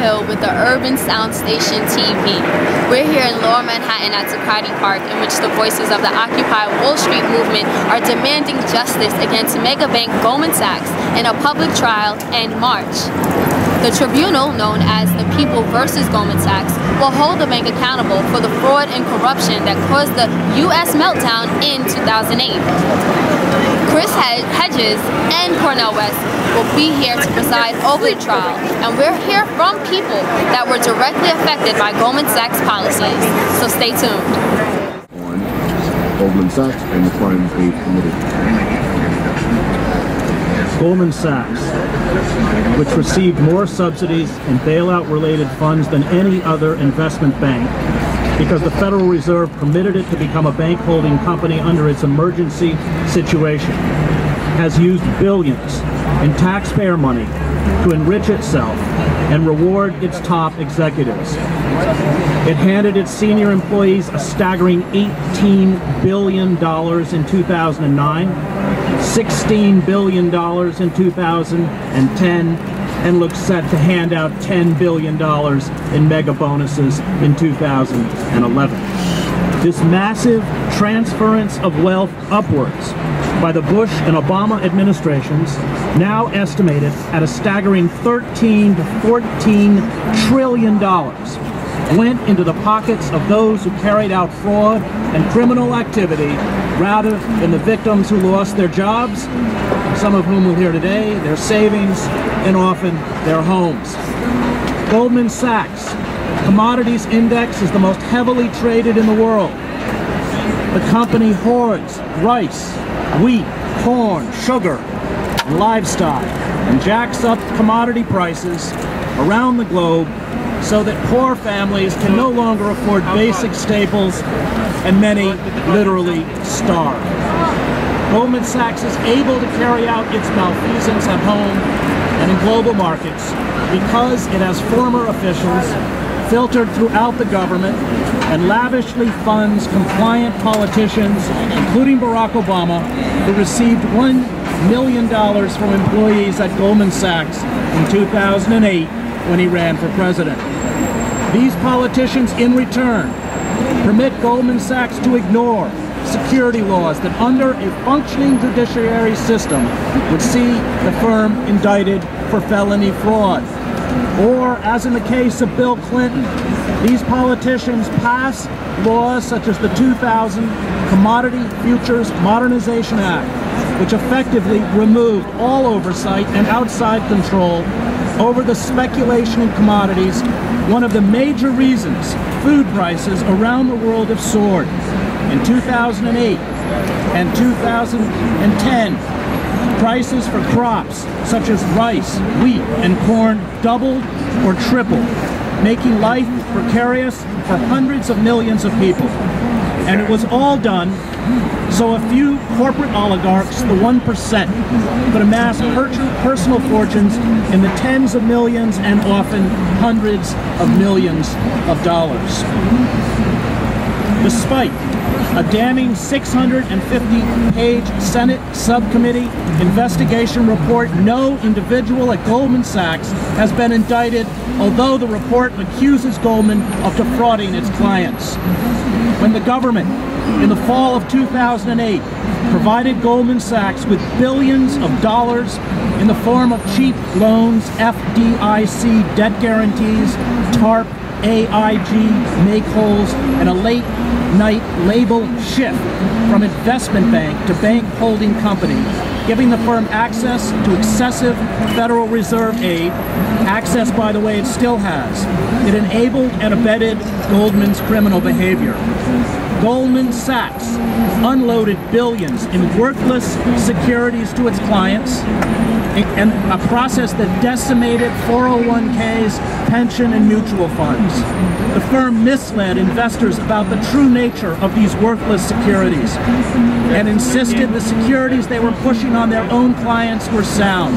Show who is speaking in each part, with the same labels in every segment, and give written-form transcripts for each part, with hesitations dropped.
Speaker 1: Hill with the Urban Sound Station TV. We're here in Lower Manhattan at Zuccotti Park, in which the voices of the Occupy Wall Street movement are demanding justice against mega bank Goldman Sachs in a public trial and march. The tribunal, known as the People versus Goldman Sachs, will hold the bank accountable for the fraud and corruption that caused the U.S. meltdown in 2008. Hedges and Cornel West will be here to preside over the trial, and we'll hear from people that were directly affected by Goldman Sachs policies, so stay tuned.
Speaker 2: On Goldman Sachs and the crimes they committed.
Speaker 3: Goldman Sachs, which received more subsidies and bailout-related funds than any other investment bank because the Federal Reserve permitted it to become a bank holding company under its emergency situation, has used billions in taxpayer money to enrich itself and reward its top executives. It handed its senior employees a staggering $18 billion in 2009, $16 billion in 2010, and looks set to hand out $10 billion in mega bonuses in 2011. This massive transference of wealth upwards by the Bush and Obama administrations, now estimated at a staggering $13 to $14 trillion, went into the pockets of those who carried out fraud and criminal activity rather than the victims who lost their jobs, some of whom we'll hear today, their savings, and often their homes. Goldman Sachs Commodities Index is the most heavily traded in the world. The company hoards rice, wheat, corn, sugar, and livestock, and jacks up commodity prices around the globe so that poor families can no longer afford basic staples, and many literally starve. Goldman Sachs is able to carry out its malfeasance at home and in global markets because it has former officials filtered throughout the government and lavishly funds compliant politicians, including Barack Obama, who received $1 million from employees at Goldman Sachs in 2008 when he ran for president. These politicians, in return, permit Goldman Sachs to ignore security laws that, under a functioning judiciary system, would see the firm indicted for felony fraud. Or, as in the case of Bill Clinton, these politicians pass laws such as the 2000 Commodity Futures Modernization Act, which effectively removed all oversight and outside control over the speculation in commodities, one of the major reasons food prices around the world have soared. In 2008 and 2010, prices for crops such as rice, wheat, and corn doubled or tripled, making life precarious for hundreds of millions of people. And it was all done so a few corporate oligarchs, the 1%, could amass personal fortunes in the tens of millions and often hundreds of millions of dollars. Despite a damning 650-page Senate subcommittee investigation report, no individual at Goldman Sachs has been indicted, although the report accuses Goldman of defrauding its clients. When the government, in the fall of 2008, provided Goldman Sachs with billions of dollars in the form of cheap loans, FDIC debt guarantees, TARP, AIG make-wholes, and a late-night label shift from investment bank to bank holding company, giving the firm access to excessive Federal Reserve aid, access, by the way, it still has. It enabled and abetted Goldman's criminal behavior. Goldman Sachs unloaded billions in worthless securities to its clients, and a process that decimated 401ks, pension, and mutual funds. The firm misled investors about the true nature of these worthless securities and insisted the securities they were pushing on their own clients were sound.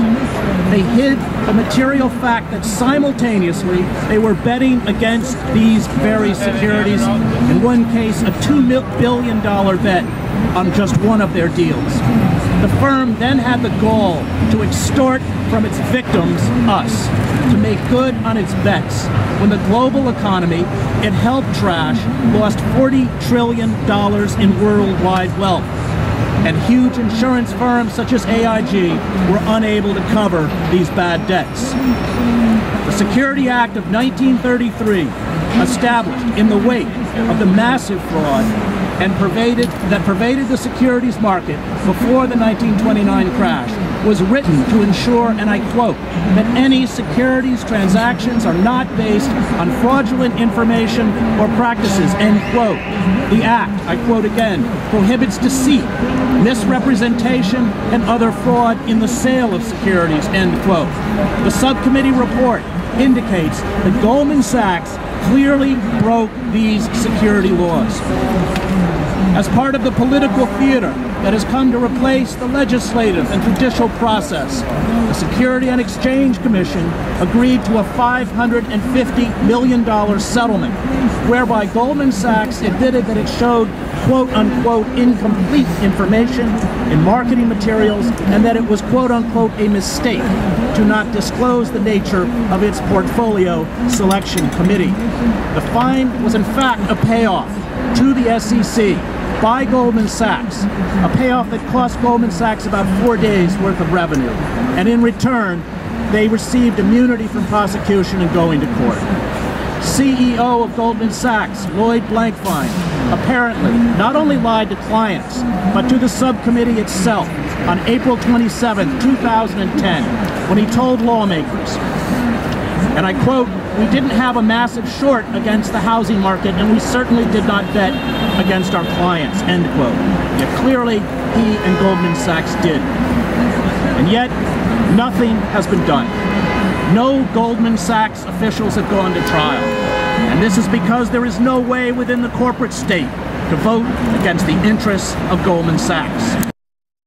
Speaker 3: They hid the material fact that simultaneously they were betting against these very securities, in one case a $2 billion bet on just one of their deals. The firm then had the gall to extort from its victims, us, to make good on its bets when the global economy it helped trash lost $40 trillion in worldwide wealth, and huge insurance firms such as AIG were unable to cover these bad debts. The Security Act of 1933, established in the wake of the massive fraud and that pervaded the securities market before the 1929 crash, was written to ensure, and I quote, that any securities transactions are not based on fraudulent information or practices, end quote. The Act, I quote again, prohibits deceit, misrepresentation, and other fraud in the sale of securities, end quote. The subcommittee report indicates that Goldman Sachs clearly broke these security laws. As part of the political theater that has come to replace the legislative and judicial process, the Security and Exchange Commission agreed to a $550 million settlement, whereby Goldman Sachs admitted that it showed quote-unquote incomplete information in marketing materials and that it was quote-unquote a mistake to not disclose the nature of its portfolio selection committee. The fine was in fact a payoff to the SEC by Goldman Sachs, a payoff that cost Goldman Sachs about 4 days worth of revenue. And in return, they received immunity from prosecution and going to court. CEO of Goldman Sachs, Lloyd Blankfein, apparently not only lied to clients, but to the subcommittee itself on April 27, 2010, when he told lawmakers, and I quote, "We didn't have a massive short against the housing market, and we certainly did not bet against our clients," end quote. Yet clearly, he and Goldman Sachs did. And yet, nothing has been done. No Goldman Sachs officials have gone to trial. And this is because there is no way within the corporate state to vote against the interests of Goldman Sachs.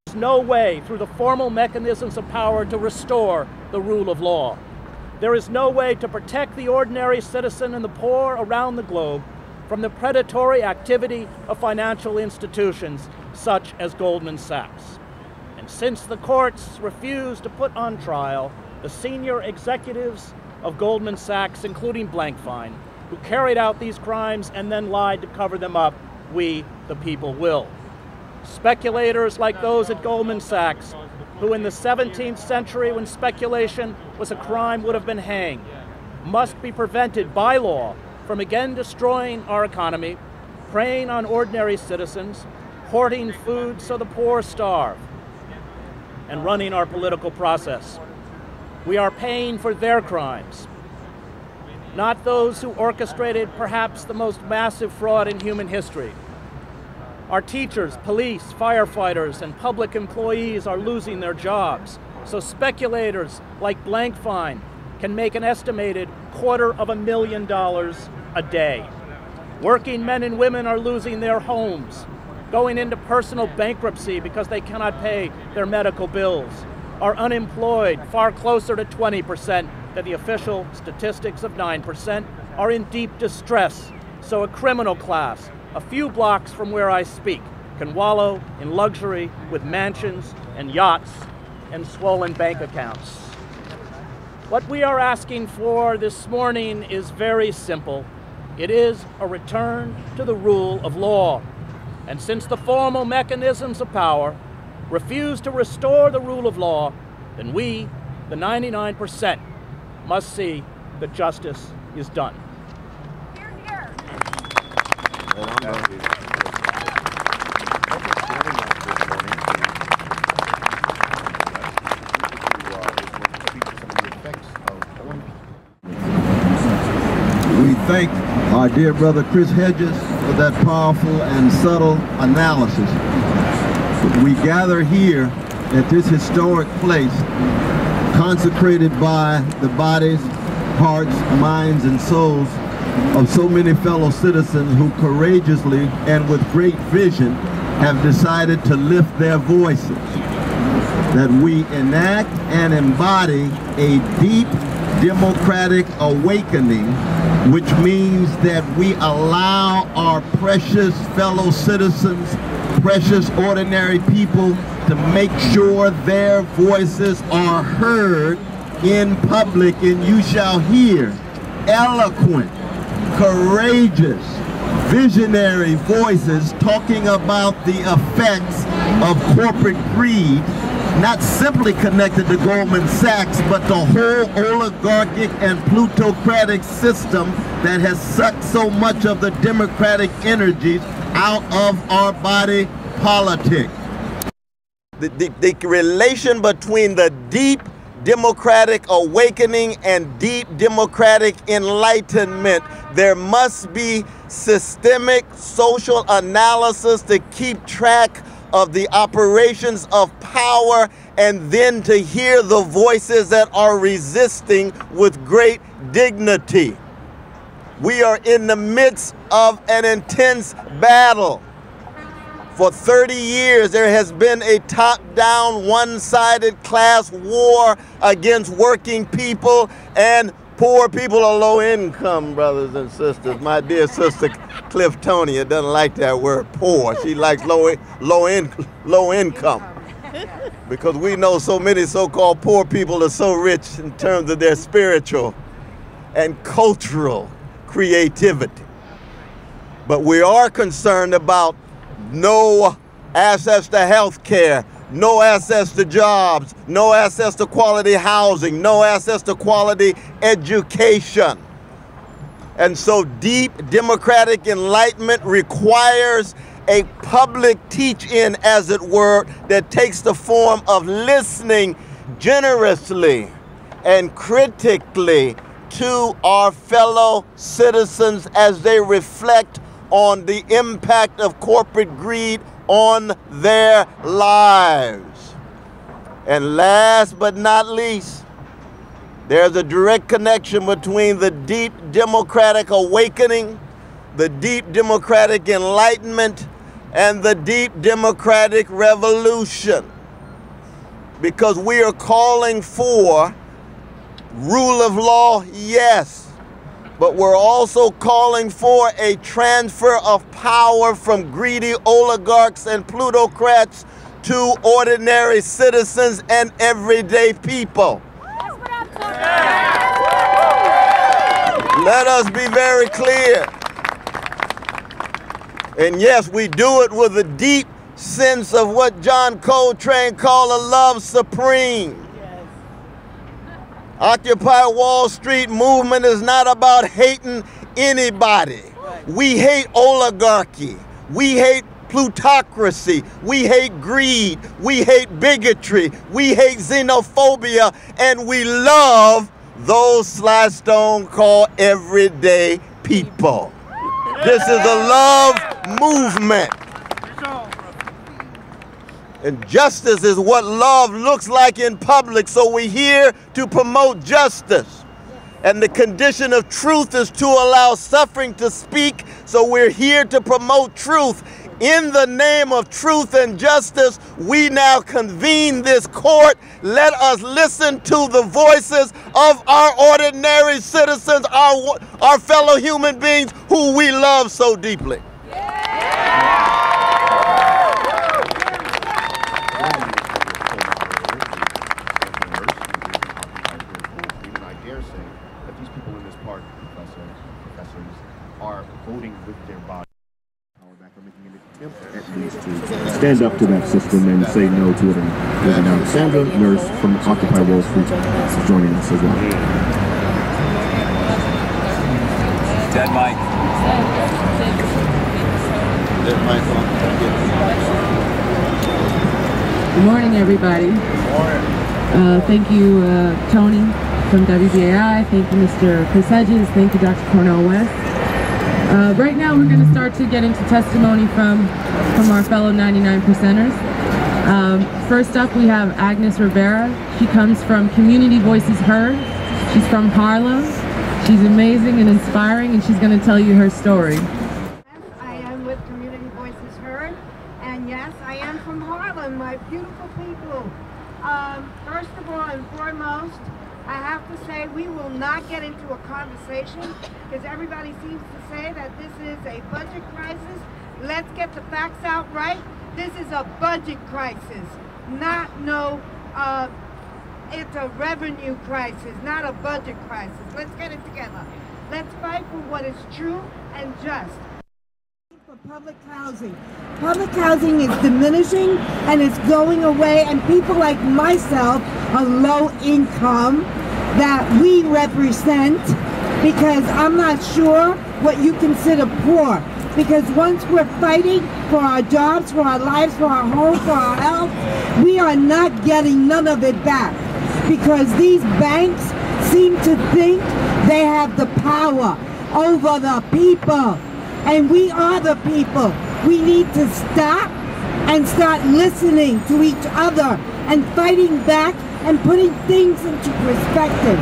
Speaker 3: There's no way through the formal mechanisms of power to restore the rule of law. There is no way to protect the ordinary citizen and the poor around the globe from the predatory activity of financial institutions such as Goldman Sachs. And since the courts refused to put on trial the senior executives of Goldman Sachs, including Blankfein, who carried out these crimes and then lied to cover them up, we, the people, will. Speculators like those at Goldman Sachs, who in the 17th century, when speculation was a crime, would have been hanged, must be prevented by law from again destroying our economy, preying on ordinary citizens, hoarding food so the poor starve, and running our political process. We are paying for their crimes, not those who orchestrated perhaps the most massive fraud in human history. Our teachers, police, firefighters, and public employees are losing their jobs, so speculators like Blankfein can make an estimated $250,000 a day. Working men and women are losing their homes, going into personal bankruptcy because they cannot pay their medical bills, are unemployed, far closer to 20% than the official statistics of 9%, are in deep distress, so a criminal class, a few blocks from where I speak, can wallow in luxury with mansions and yachts and swollen bank accounts. What we are asking for this morning is very simple. It is a return to the rule of law. And since the formal mechanisms of power refuse to restore the rule of law, then we, the 99%, must see that justice is done.
Speaker 1: Hear, hear.
Speaker 2: We thank our dear brother Chris Hedges for that powerful and subtle analysis. We gather here at this historic place, consecrated by the bodies, hearts, minds, and souls of so many fellow citizens who courageously and with great vision have decided to lift their voices, that we enact and embody a deep democratic awakening, which means that we allow our precious fellow citizens, precious ordinary people, to make sure their voices are heard in public, and you shall hear eloquent, courageous, visionary voices talking about the effects of corporate greed, not simply connected to Goldman Sachs, but the whole oligarchic and plutocratic system that has sucked so much of the democratic energies out of our body politic. The relation between the deep democratic awakening and deep democratic enlightenment, there must be systemic social analysis to keep track of the operations of power, and then to hear the voices that are resisting with great dignity. We are in the midst of an intense battle. For 30 years, there has been a top-down, one-sided class war against working people, and poor people are low-income, brothers and sisters. My dear sister Cliftonia doesn't like that word poor. She likes low income. Because we know so many so-called poor people are so rich in terms of their spiritual and cultural creativity. But we are concerned about no access to health care, no access to jobs, no access to quality housing, no access to quality education. And so deep democratic enlightenment requires a public teach-in, as it were, that takes the form of listening generously and critically to our fellow citizens as they reflect on the impact of corporate greed on their lives. And last but not least, there's a direct connection between the deep democratic awakening, the deep democratic enlightenment, and the deep democratic revolution. Because we are calling for rule of law, yes, but we're also calling for a transfer of power from greedy oligarchs and plutocrats to ordinary citizens and everyday people.
Speaker 4: That's what I'm talking about.
Speaker 2: Let us be very clear. And yes, we do it with a deep sense of what John Coltrane called a love supreme. Occupy Wall Street movement is not about hating anybody. We hate oligarchy. We hate plutocracy. We hate greed. We hate bigotry. We hate xenophobia. And we love those Sly Stone call everyday people. This is a love movement. And justice is what love looks like in public, so we're here to promote justice. And the condition of truth is to allow suffering to speak, so we're here to promote truth. In the name of truth and justice, we now convene this court. Let us listen to the voices of our ordinary citizens, our fellow human beings who we love so deeply.
Speaker 5: Stand up to that system and say no to it. And now Sandra Nurse from Occupy Wall Street is joining us as well.
Speaker 6: Dead mic.
Speaker 2: Dead mic on.
Speaker 7: Good morning, everybody.
Speaker 2: Good morning.
Speaker 7: Thank you, Tony from WBAI. Thank you, Mr. Chris Hedges. Thank you, Dr. Cornel West. Right now, we're going to start to get into testimony from our fellow 99%ers. First up, we have Agnes Rivera. She comes from Community Voices Heard. She's from Harlem. She's amazing and inspiring, and she's going to tell you her story.
Speaker 8: I am with Community Voices Heard, and yes, I am from Harlem, my beautiful people. First of all and foremost, I have to say we will not get into a conversation because everybody seems to say that this is a budget crisis. Let's get the facts out right. This is a budget crisis. not no, it's a revenue crisis, not a budget crisis. Let's get it together. Let's fight for what is true and just. For public housing. Public housing is diminishing and it's going away, and people like myself are low income that we represent, because I'm not sure what you consider poor. Because once we're fighting for our jobs, for our lives, for our homes, for our health, we are not getting none of it back. Because these banks seem to think they have the power over the people. And we are the people. We need to stop and start listening to each other and fighting back and putting things into perspective.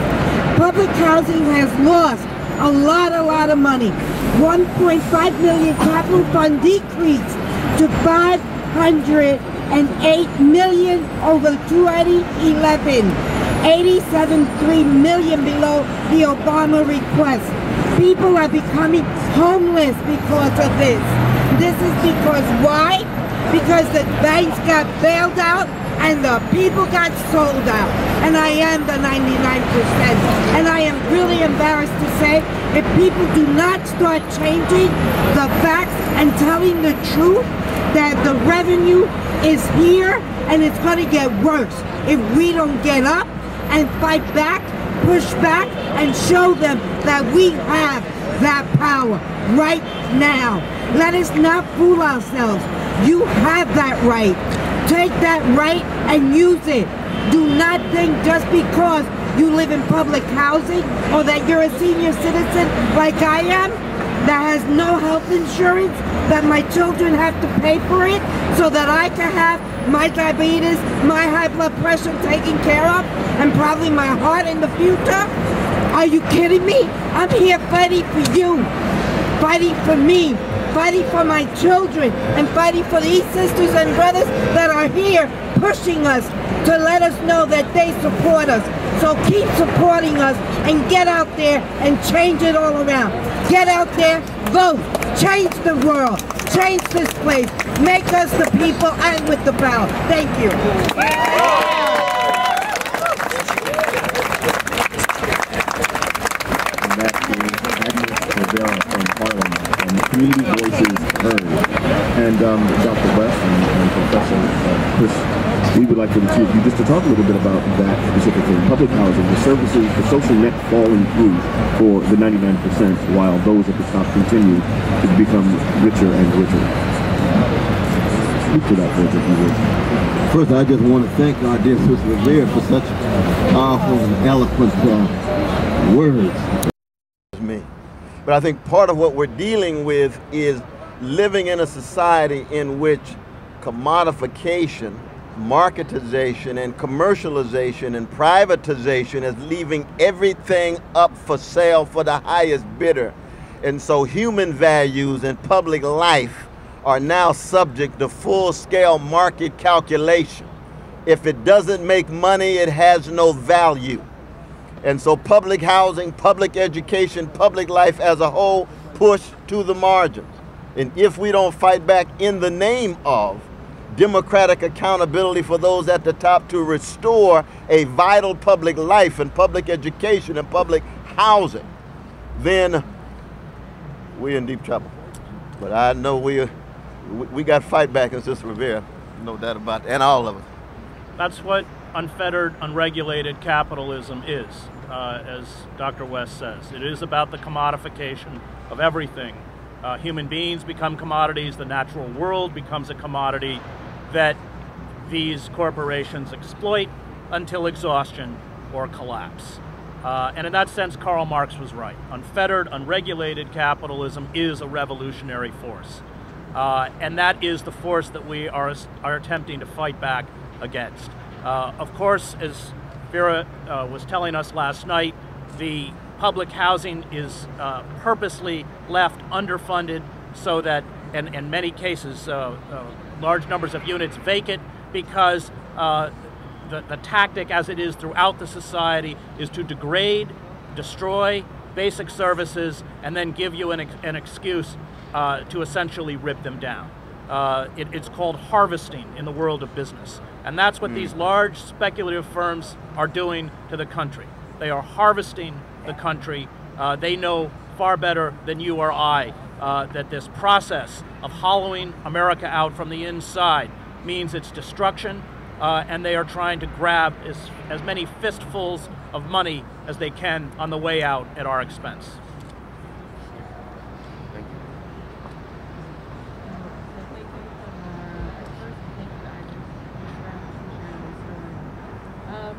Speaker 8: Public housing has lost a lot of money. 1.5 million capital fund decreased to 508 million over 2011. 87.3 million below the Obama request. People are becoming homeless because of this. This is because why? Because the banks got bailed out and the people got sold out. And I am the 99%. And I am really embarrassed to say, if people do not start changing the facts and telling the truth, that the revenue is here and it's going to get worse if we don't get up and fight back, push back, and show them that we have that power right now. Let us not fool ourselves. You have that right. Take that right and use it. Do not think just because you live in public housing or that you're a senior citizen like I am, that has no health insurance, that my children have to pay for it so that I can have my diabetes, my high blood pressure taken care of, and probably my heart in the future. Are you kidding me? I'm here fighting for you, fighting for me, fighting for my children, and fighting for these sisters and brothers that are here pushing us to let us know that they support us. So keep supporting us and get out there and change it all around. Get out there, vote, change the world, change this place, make us the people and with the power. Thank you.
Speaker 5: Community voices heard. And Dr. West and Professor Chris, we would like for the two of you just to talk a little bit about that specifically. Public housing, the services, the social net falling through for the 99%, while those at the top continue to become richer and richer. Speak to that, if you would.
Speaker 2: First, I just want to thank our dear Sister Rivera for such powerful and eloquent words. But I think part of what we're dealing with is living in a society in which commodification, marketization, and commercialization and privatization is leaving everything up for sale for the highest bidder. And so human values and public life are now subject to full-scale market calculation. If it doesn't make money, it has no value. And so public housing, public education, public life as a whole push to the margins. And if we don't fight back in the name of democratic accountability for those at the top to restore a vital public life and public education and public housing, then we're in deep trouble. But I know we got to fight back in Sister Rivera, no doubt about it, and all of us.
Speaker 3: That's what unfettered, unregulated capitalism is, as Dr. West says. It is about the commodification of everything. Human beings become commodities, the natural world becomes a commodity that these corporations exploit until exhaustion or collapse. And in that sense, Karl Marx was right. Unfettered, unregulated capitalism is a revolutionary force. And that is the force that we are attempting to fight back against. Of course, as Vera was telling us last night, the public housing is purposely left underfunded so that, in many cases, large numbers of units vacant because the tactic as it is throughout the society is to degrade, destroy basic services, and then give you an excuse to essentially rip them down. It's called harvesting in the world of business. And that's what these large speculative firms are doing to the country. They are harvesting the country. They know far better than you or I that this process of hollowing America out from the inside means its destruction, and they are trying to grab as many fistfuls of money as they can on the way out at our expense.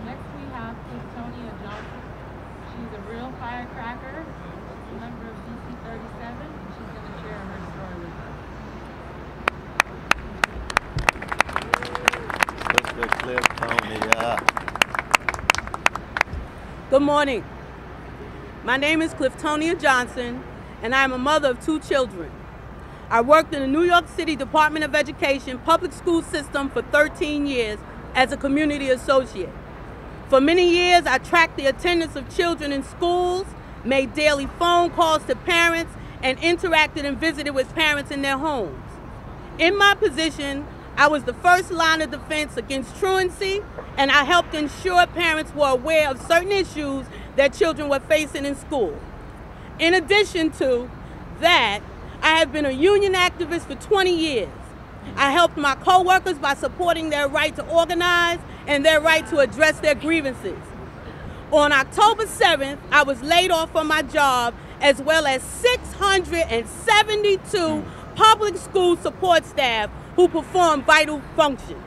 Speaker 7: Next we have Cliftonia Johnson. She's a real firecracker, a member of DC 37, and she's going to share her story with us.
Speaker 9: Good morning. My name is Cliftonia Johnson, and I am a mother of 2 children. I worked in the New York City Department of Education public school system for 13 years as a community associate. For many years, I tracked the attendance of children in schools, made daily phone calls to parents, and interacted and visited with parents in their homes. In my position, I was the first line of defense against truancy, and I helped ensure parents were aware of certain issues that children were facing in school. In addition to that, I have been a union activist for 20 years. I helped my co-workers by supporting their right to organize and their right to address their grievances. On October 7th, I was laid off from my job, as well as 672 public school support staff who perform vital functions.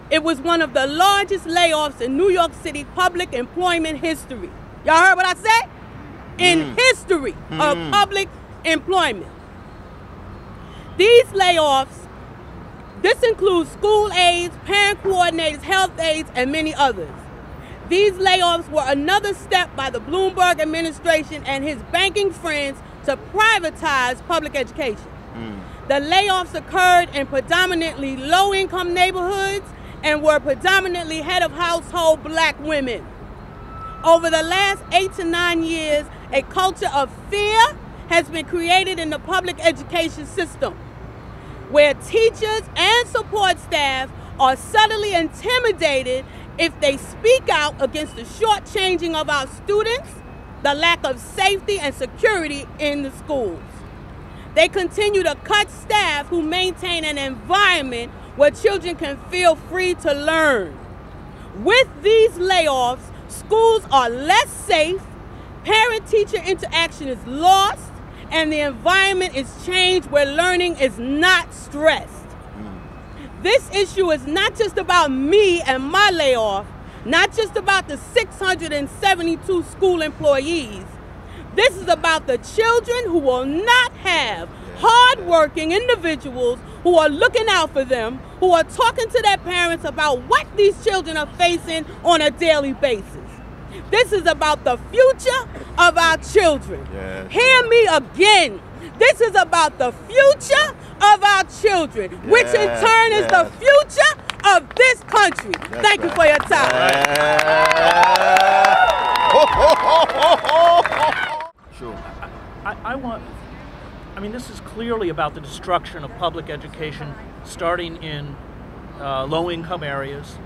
Speaker 9: It was one of the largest layoffs in New York City public employment history. Y'all heard what I said? In history of public employment. These layoffs, this includes school aides, parent coordinators, health aides, and many others. These layoffs were another step by the Bloomberg administration and his banking friends to privatize public education. The layoffs occurred in predominantly low-income neighborhoods and were predominantly head of household black women. Over the last 8 to 9 years, a culture of fear has been created in the public education system, where teachers and support staff are subtly intimidated if they speak out against the shortchanging of our students, the lack of safety and security in the schools. They continue to cut staff who maintain an environment where children can feel free to learn. With these layoffs, schools are less safe, parent-teacher interaction is lost, and the environment is changed where learning is not stressed. This issue is not just about me and my layoff, not just about the 672 school employees. This is about the children who will not have hard-working individuals who are looking out for them, who are talking to their parents about what these children are facing on a daily basis. This is about the future of our children. Yes. Hear me again. This is about the future of our children, which in turn is the future of this country. Thank you for your time.
Speaker 5: Sure.
Speaker 3: I mean, this is clearly about the destruction of public education, starting in low-income areas.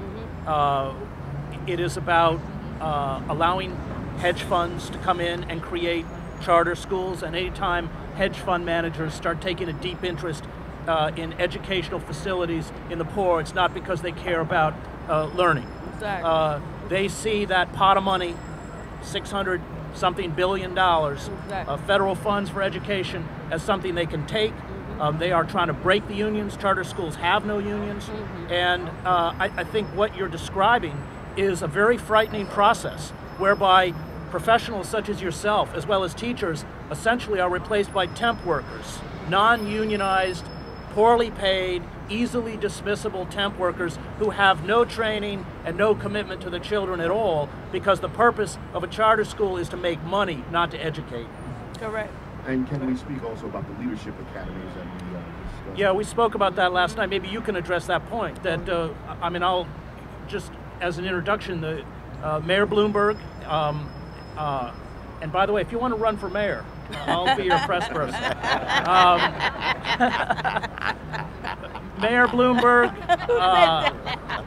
Speaker 3: It is about allowing hedge funds to come in and create charter schools, and anytime hedge fund managers start taking a deep interest in educational facilities in the poor, it's not because they care about learning. Exactly. They see that pot of money, $600-something billion of federal funds for education, as something they can take. They are trying to break the unions. Charter schools have no unions. And I think what you're describing is a very frightening process whereby professionals such as yourself, as well as teachers, essentially are replaced by temp workers, non-unionized, poorly paid, easily dismissible temp workers who have no training and no commitment to the children at all, because the purpose of a charter school is to make money, not to educate.
Speaker 9: Correct.
Speaker 5: And can we speak also about the leadership academies that we discussed?
Speaker 3: Yeah, we spoke about that last night. Maybe you can address that point. That I mean, I'll just as an introduction, the Mayor Bloomberg. And by the way, if you want to run for mayor, I'll be your press person. Mayor Bloomberg,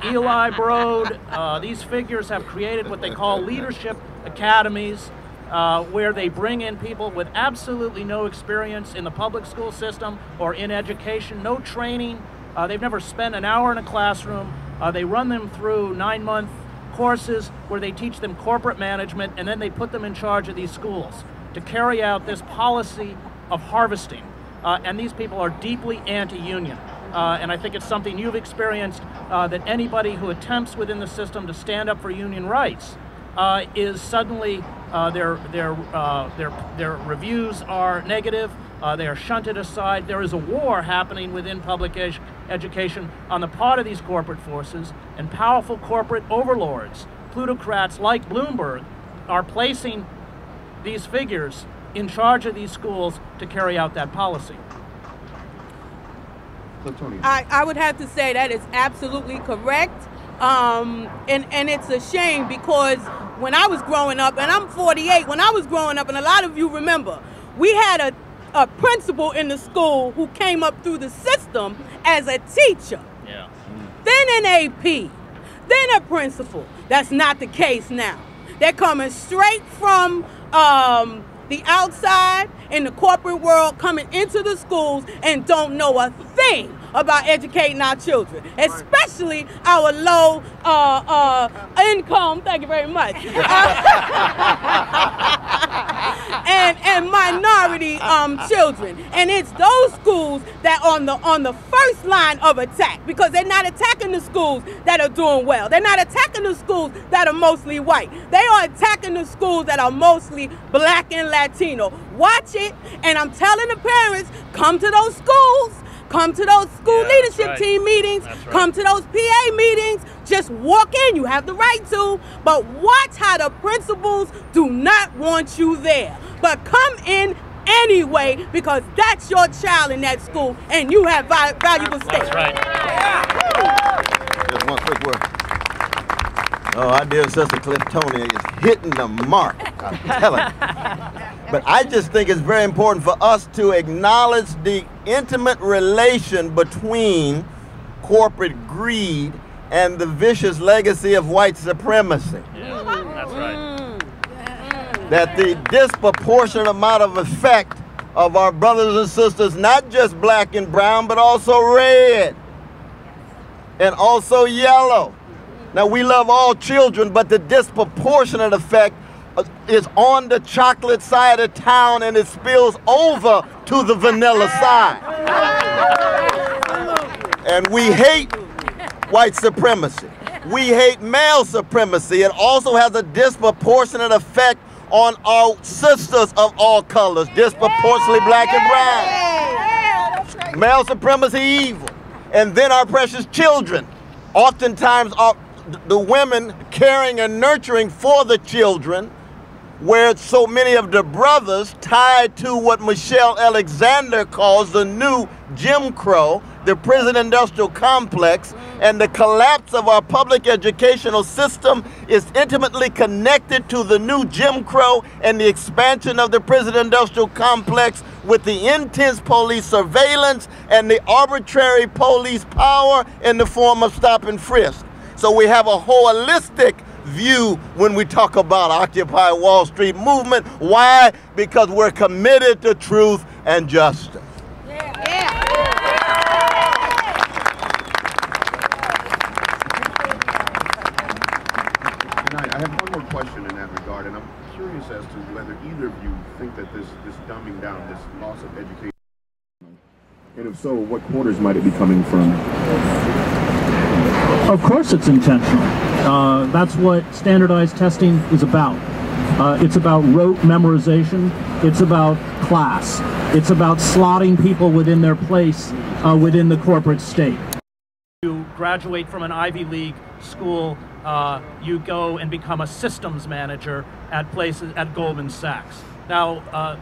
Speaker 3: Eli Broad, these figures have created what they call leadership academies, where they bring in people with absolutely no experience in the public school system or in education, no training. They've never spent an hour in a classroom. They run them through 9-month courses where they teach them corporate management, and then they put them in charge of these schools to carry out this policy of harvesting. And these people are deeply anti-union. And I think it's something you've experienced, that anybody who attempts within the system to stand up for union rights is suddenly their reviews are negative. They are shunted aside. There is a war happening within public education on the part of these corporate forces, and powerful corporate overlords, plutocrats like Bloomberg, are placing these figures in charge of these schools to carry out that policy.
Speaker 9: I would have to say that is absolutely correct. And it's a shame, because when I was growing up, and I'm 48, when I was growing up, and a lot of you remember, we had a principal in the school who came up through the system as a teacher, then an AP, then a principal. That's not the case now. They're coming straight from the outside in the corporate world, coming into the schools and don't know a thing about educating our children, especially our low income, thank you very much, and minority children. And it's those schools that are on the first line of attack, because they're not attacking the schools that are doing well. They're not attacking the schools that are mostly white. They are attacking the schools that are mostly black and Latino. Watch it, and I'm telling the parents, come to those schools. Come to those school leadership team meetings. Come to those PA meetings. Just walk in. You have the right to. But watch how the principals do not want you there. But come in anyway, because that's your child in that school, and you have valuable stakes.
Speaker 3: That's right.
Speaker 2: Just one quick word. Oh, our dear sister Cliftonia is hitting the mark, I'm telling you. But I just think it's very important for us to acknowledge the intimate relation between corporate greed and the vicious legacy of white supremacy.
Speaker 3: Yeah, that's right.
Speaker 2: That the disproportionate amount of effect of our brothers and sisters, not just black and brown, but also red and also yellow. Now, we love all children, but the disproportionate effect is on the chocolate side of town, and it spills over to the vanilla side. And we hate white supremacy. We hate male supremacy. It also has a disproportionate effect on our sisters of all colors, disproportionately black and brown. Male supremacy evil. And then our precious children. Oftentimes the women caring and nurturing for the children, where so many of the brothers tied to what Michelle Alexander calls the new Jim Crow, the prison industrial complex, and the collapse of our public educational system is intimately connected to the new Jim Crow and the expansion of the prison industrial complex, with the intense police surveillance and the arbitrary police power in the form of stop and frisk. So we have a holistic view when we talk about Occupy Wall Street movement. Why? Because we're committed to truth and justice.
Speaker 5: I have one more question in that regard, and I'm curious as to whether either of you think that this dumbing down, this loss of education, and if so, what quarters might it be coming from?
Speaker 3: Of course it's intentional. That's what standardized testing is about. It's about rote memorization. It's about class. It's about slotting people within their place within the corporate state. You graduate from an Ivy League school, you go and become a systems manager at places at Goldman Sachs. Now,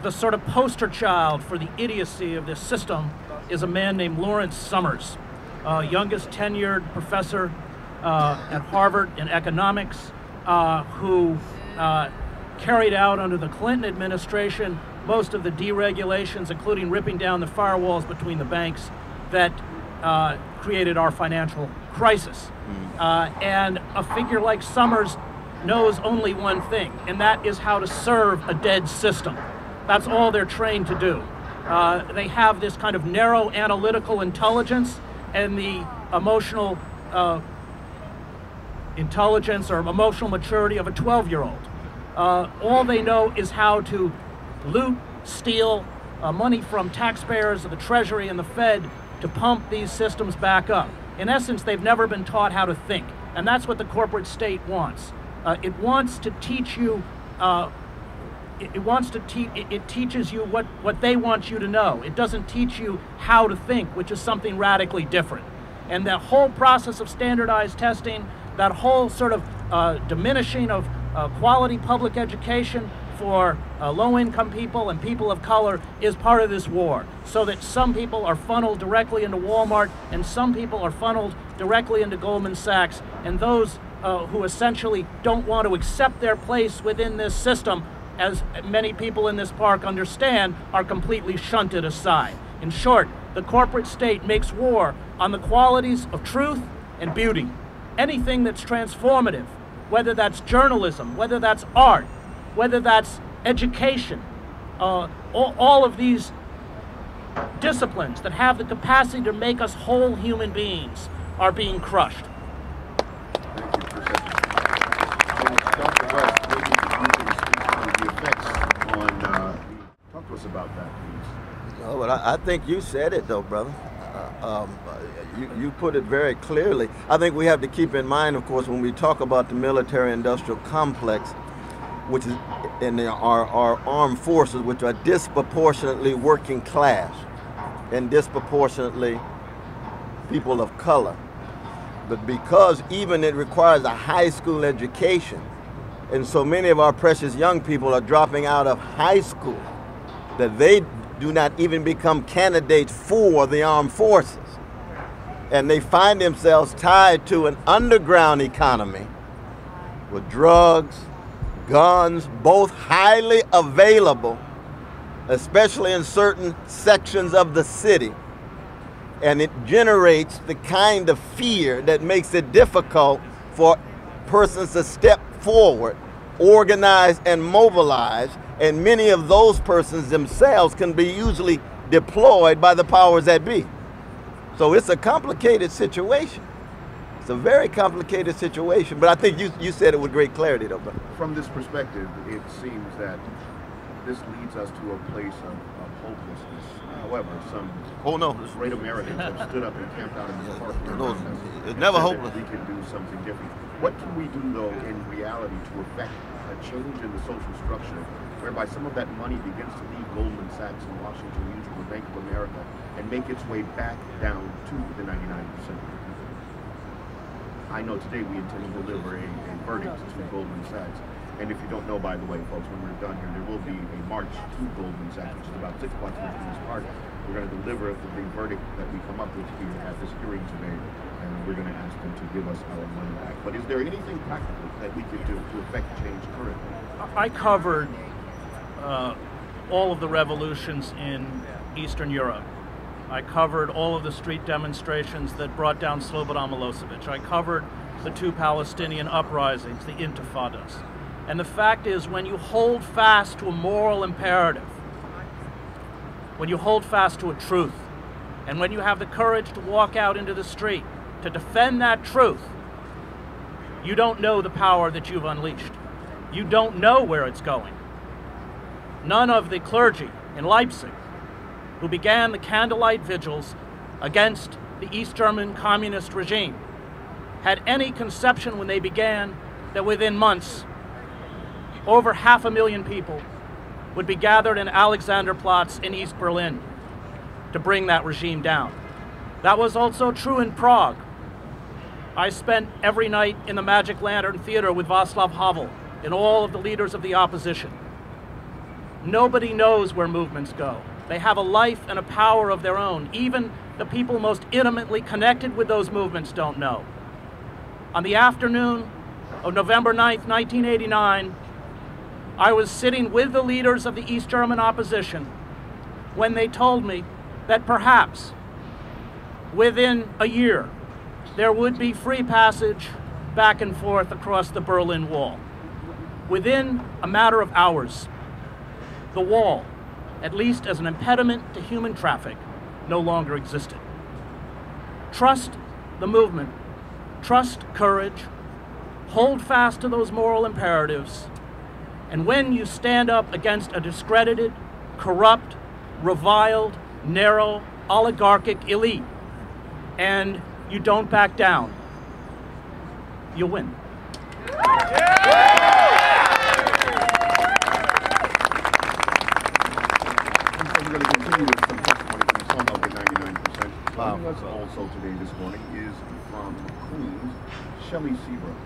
Speaker 3: the sort of poster child for the idiocy of this system is a man named Lawrence Summers, youngest tenured professor at Harvard in economics, who carried out under the Clinton administration most of the deregulations, including ripping down the firewalls between the banks that created our financial crisis. And a figure like Summers knows only one thing, and that is how to serve a dead system. That's all they're trained to do. They have this kind of narrow analytical intelligence and the emotional intelligence or emotional maturity of a 12-year-old. All they know is how to loot, steal money from taxpayers, the Treasury, and the Fed to pump these systems back up. In essence, they've never been taught how to think, and that's what the corporate state wants. It wants to teach you. It teaches you what they want you to know. It doesn't teach you how to think, which is something radically different. And that whole process of standardized testing, that whole sort of diminishing of quality public education for low-income people and people of color is part of this war, so that some people are funneled directly into Walmart and some people are funneled directly into Goldman Sachs, and those who essentially don't want to accept their place within this system, as many people in this park understand, are completely shunted aside. In short, the corporate state makes war on the qualities of truth and beauty. Anything that's transformative, whether that's journalism, whether that's art, whether that's education, all of these disciplines that have the capacity to make us whole human beings are being crushed.
Speaker 5: Thank you, Professor. Dr. West, maybe you can speak on the effects on, talk to us about that, please.
Speaker 2: Oh, but I think you said it, though, brother. You put it very clearly. I think we have to keep in mind, of course, when we talk about the military-industrial complex, which is in our armed forces, which are disproportionately working class and disproportionately people of color. But because even it requires a high school education, and so many of our precious young people are dropping out of high school, that they do not even become candidates for the armed forces. And they find themselves tied to an underground economy with drugs, guns, both highly available, especially in certain sections of the city. And it generates the kind of fear that makes it difficult for persons to step forward, organize and mobilize, and many of those persons themselves can be usually deployed by the powers that be. So it's a complicated situation. It's a very complicated situation, but I think you said it with great clarity, though. But
Speaker 5: from this perspective, it seems that this leads us to a place of hopelessness. However, some great Americans have stood up and camped out in the park.
Speaker 2: It's never hopeless.
Speaker 5: We can do something different. What can we do, though, in reality to affect a change in the social structure, whereby some of that money begins to leave Goldman Sachs and Washington Mutual, Bank of America, and make its way back down to the 99%? I know today we intend to deliver a verdict to Goldman Sachs. And if you don't know, by the way, folks, when we're done here, there will be a march to Goldman Sachs, which is about 6 blocks away from this park. We're going to deliver the verdict that we come up with here at this hearing today, and we're going to ask them to give us our money back. But is there anything practical that we could do to affect change currently?
Speaker 3: I covered all of the revolutions in Eastern Europe. I covered all of the street demonstrations that brought down Slobodan Milosevic. I covered the 2 Palestinian uprisings, the intifadas. And the fact is, when you hold fast to a moral imperative, when you hold fast to a truth, and when you have the courage to walk out into the street to defend that truth, you don't know the power that you've unleashed. You don't know where it's going. None of the clergy in Leipzig who began the candlelight vigils against the East German communist regime had any conception when they began that within months, over 500,000 people would be gathered in Alexanderplatz in East Berlin to bring that regime down. That was also true in Prague. I spent every night in the Magic Lantern Theater with Václav Havel and all of the leaders of the opposition. Nobody knows where movements go. They have a life and a power of their own. Even the people most intimately connected with those movements don't know. On the afternoon of November 9th, 1989, I was sitting with the leaders of the East German opposition when they told me that perhaps within a year there would be free passage back and forth across the Berlin Wall. Within a matter of hours, the wall, at least as an impediment to human traffic, no longer existed. Trust the movement, trust courage, hold fast to those moral imperatives, and when you stand up against a discredited, corrupt, reviled, narrow, oligarchic elite, and you don't back down, you'll win.
Speaker 5: We're going to continue with some testimony from some of the 99%. Joining us also today this morning is from Queens, Shelly Seabrook.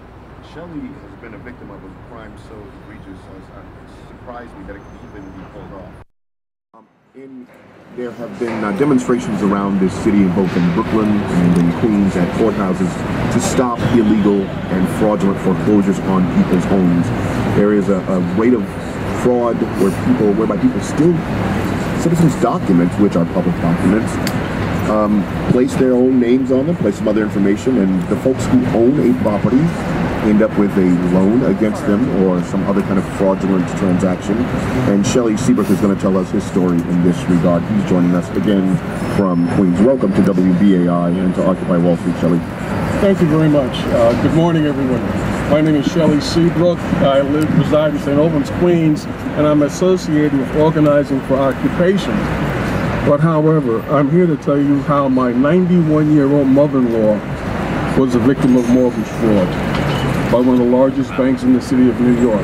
Speaker 5: Shelly has been a victim of a crime so egregious it surprised me that it could even be pulled off. There have been demonstrations around this city, both in Brooklyn and in Queens at courthouses, to stop illegal and fraudulent foreclosures on people's homes. There is a rate of fraud whereby people steal citizens' documents, which are public documents, place their own names on them, place some other information, and the folks who own a property end up with a loan against them or some other kind of fraudulent transaction. And Shelly Seabrook is going to tell us his story in this regard. He's joining us again from Queens. Welcome to WBAI and to Occupy Wall Street, Shelly.
Speaker 10: Thank you very much. Good morning, everyone. My name is Shelly Seabrook. I reside in St. Albans, Queens, and I'm associated with Organizing for Occupation. But however, I'm here to tell you how my 91-year-old mother-in-law was a victim of mortgage fraud by one of the largest banks in the city of New York.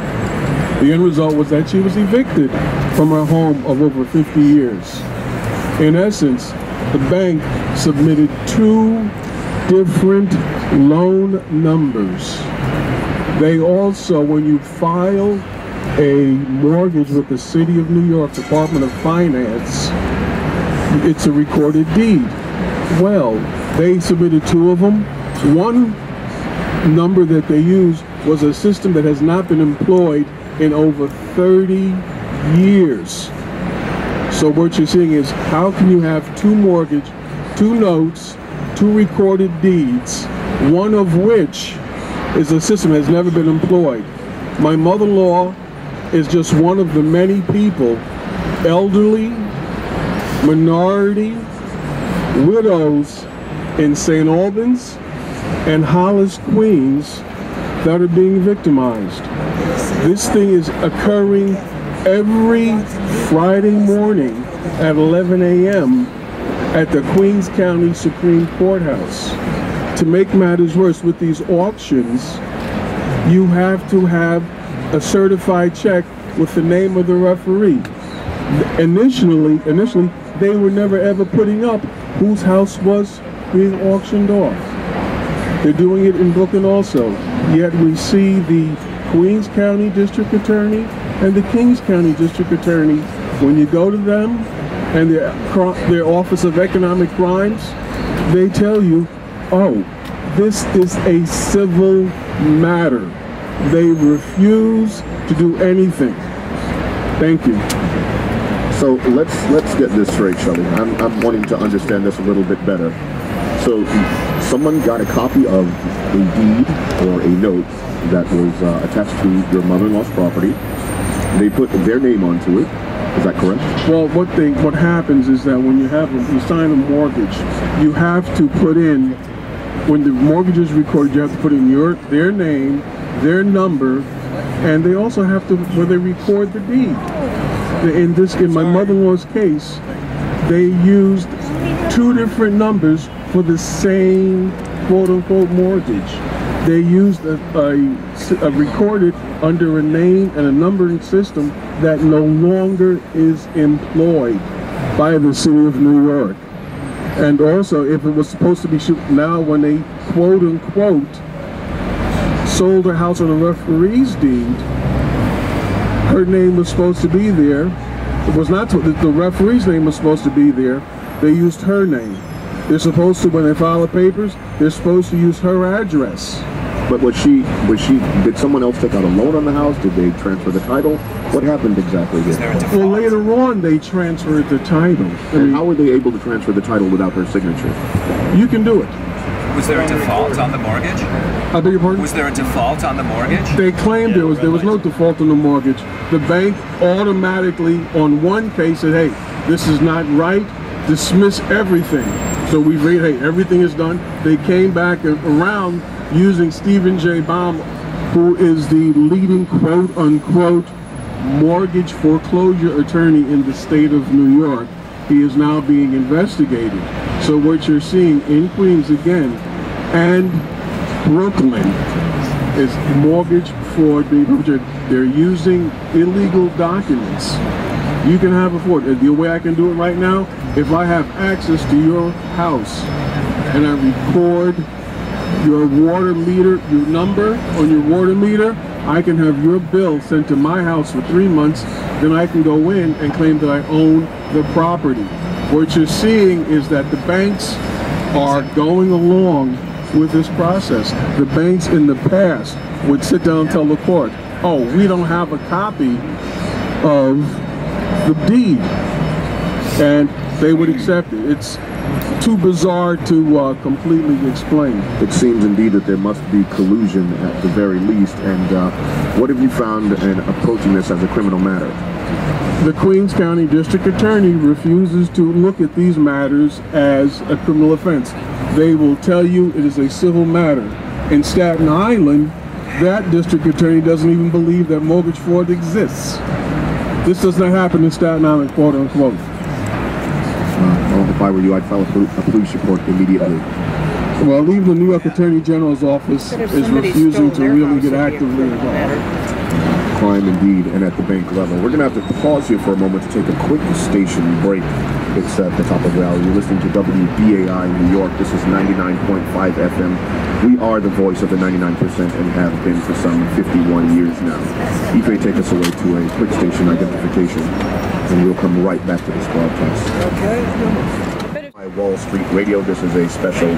Speaker 10: The end result was that she was evicted from her home of over 50 years. In essence, the bank submitted 2 different loan numbers. They also, when you file a mortgage with the City of New York Department of Finance, it's a recorded deed. Well, they submitted 2 of them. One number that they used was a system that has not been employed in over 30 years. So what you're seeing is, how can you have 2 mortgage, 2 notes, 2 recorded deeds, one of which is a system that has never been employed? My mother-in-law is just one of the many people, elderly, minority, widows in St. Albans and Hollis, Queens, that are being victimized. This thing is occurring every Friday morning at 11 a.m. at the Queens County Supreme Courthouse. To make matters worse, with these auctions, you have to have a certified check with the name of the referee. Initially, they were never ever putting up whose house was being auctioned off. They're doing it in Brooklyn also. Yet we see the Queens County District Attorney and the Kings County District Attorney, when you go to them and their Office of Economic Crimes, they tell you, oh, this is a civil matter. They refuse to do anything. Thank you.
Speaker 5: So let's get this straight, Shelly. I'm wanting to understand this a little bit better. So someone got a copy of a deed or a note that was attached to your mother-in-law's property. They put their name onto it. Is that correct?
Speaker 10: Well, what happens is that when you sign a mortgage, you have to put in, when the mortgage is recorded, you have to put in their name, their number, and they also have to, where they record the deed. In my mother-in-law's case, they used 2 different numbers for the same quote-unquote mortgage. They used a recorded under a name and a numbering system that no longer is employed by the City of New York. And also, if it was supposed to be now, when they quote-unquote sold her house on a referee's deed, her name was supposed to be there. It was not, the referee's name was supposed to be there. They used her name. They're supposed to, when they file the papers, they're supposed to use her address.
Speaker 5: But did someone else take out a loan on the house? Did they transfer the title? What happened exactly there?
Speaker 10: Well, later on, they transferred the title.
Speaker 5: And how were they able to transfer the title without her signature?
Speaker 10: You can do it.
Speaker 6: Was there a default on the mortgage?
Speaker 10: I beg your pardon?
Speaker 6: Was there a default on the mortgage?
Speaker 10: They claimed there was no default on the mortgage. The bank automatically, on one case, said, hey, this is not right, dismiss everything. So we read, hey, everything is done. They came back around using Stephen J. Baum, who is the leading quote-unquote mortgage foreclosure attorney in the state of New York. He is now being investigated. So what you're seeing in Queens again and Brooklyn is mortgage fraud being perpetrated. They're using illegal documents. You can have a fraud. The way I can do it right now, if I have access to your house and I record your water meter, your number on your water meter, I can have your bill sent to my house for 3 months, then I can go in and claim that I own the property. What you're seeing is that the banks are going along with this process. The banks in the past would sit down and tell the court, oh, we don't have a copy of the deed, and they would accept it. It's too bizarre to completely explain.
Speaker 5: It seems indeed that there must be collusion at the very least. And what have you found in approaching this as a criminal matter?
Speaker 10: The Queens County District Attorney refuses to look at these matters as a criminal offense. They will tell you it is a civil matter. In Staten Island, that district attorney doesn't even believe that mortgage fraud exists. This does not happen in Staten Island, quote unquote.
Speaker 5: Well, if I were you, I'd file a police report immediately.
Speaker 10: Well, even the New York Attorney General's office is refusing to really get actively involved.
Speaker 5: Crime indeed, and at the bank level. We're going to have to pause here for a moment to take a quick station break. It's at the top of the hour. You're listening to WBAI New York. This is 99.5 FM. We are the voice of the 99% and have been for some 51 years now. Ife, take us away to a quick station identification, and we'll come right back to this broadcast. Okay. Wall Street Radio. This is a special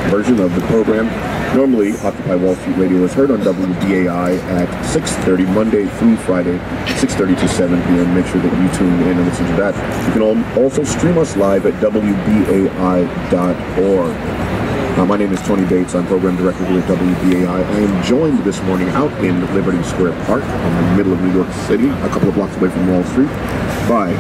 Speaker 5: version of the program. Normally, Occupy Wall Street Radio is heard on WBAI at 6:30 Monday through Friday, 6:30 to 7 p.m. Make sure that you tune in and listen to that. You can also stream us live at WBAI.org. My name is Tony Bates. I'm program director here at WBAI. I am joined this morning out in Liberty Square Park in the middle of New York City, a couple of blocks away from Wall Street, by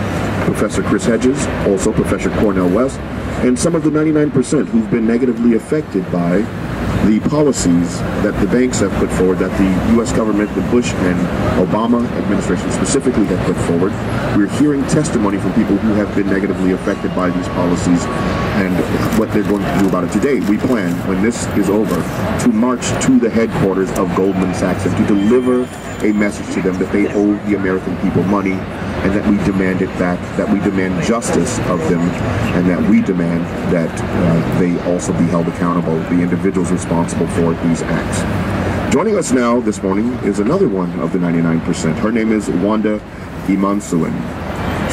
Speaker 5: Professor Chris Hedges, also Professor Cornel West, and some of the 99% who've been negatively affected by the policies that the banks have put forward, that the U.S. government, the Bush and Obama administration specifically have put forward. We're hearing testimony from people who have been negatively affected by these policies and what they're going to do about it. Today, we plan, when this is over, to march to the headquarters of Goldman Sachs and to deliver a message to them that they owe the American people money and that we demand it back, that we demand justice of them, and that we demand that they also be held accountable, the individuals responsible for these acts. Joining us now this morning is another one of the 99%. Her name is Wanda E Tells.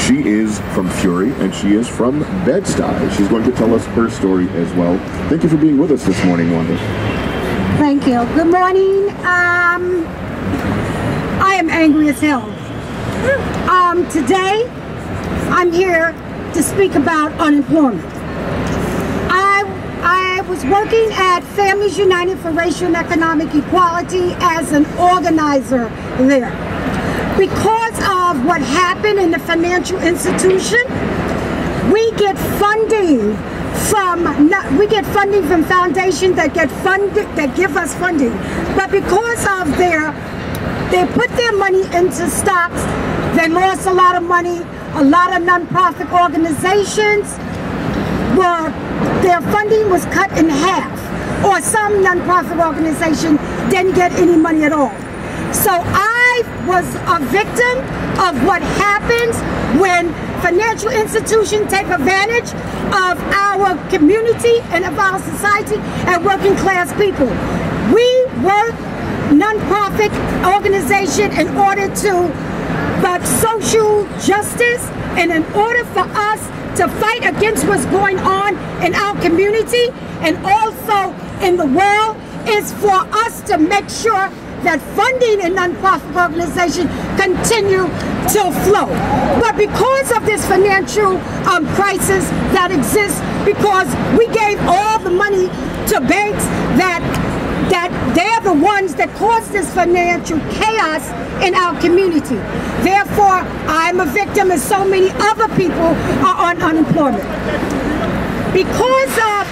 Speaker 5: She is from Fury, and she is from Bed-Stuy. She's going to tell us her story as well. Thank you for being with us this morning, Wanda.
Speaker 8: Thank you. Good morning. I am angry as hell. Today, I'm here to speak about unemployment. I was working at Families United for Racial and Economic Equality as an organizer there. Because of what happened in the financial institution, we get funding from foundations that give us funding. But because of they put their money into stocks, they lost a lot of money. A lot of nonprofit organizations their funding was cut in half, or some nonprofit organization didn't get any money at all. So I was a victim of what happens when financial institutions take advantage of our community and of our society and working class people. We work nonprofit organization in order to social justice, and in order for us to fight against what's going on in our community and also in the world, is for us to make sure that funding in nonprofit organizations continue to flow. But because of this financial crisis that exists, because we gave all the money to banks that they're the ones that caused this financial chaos in our community. Therefore, I'm a victim and so many other people are on unemployment. Because of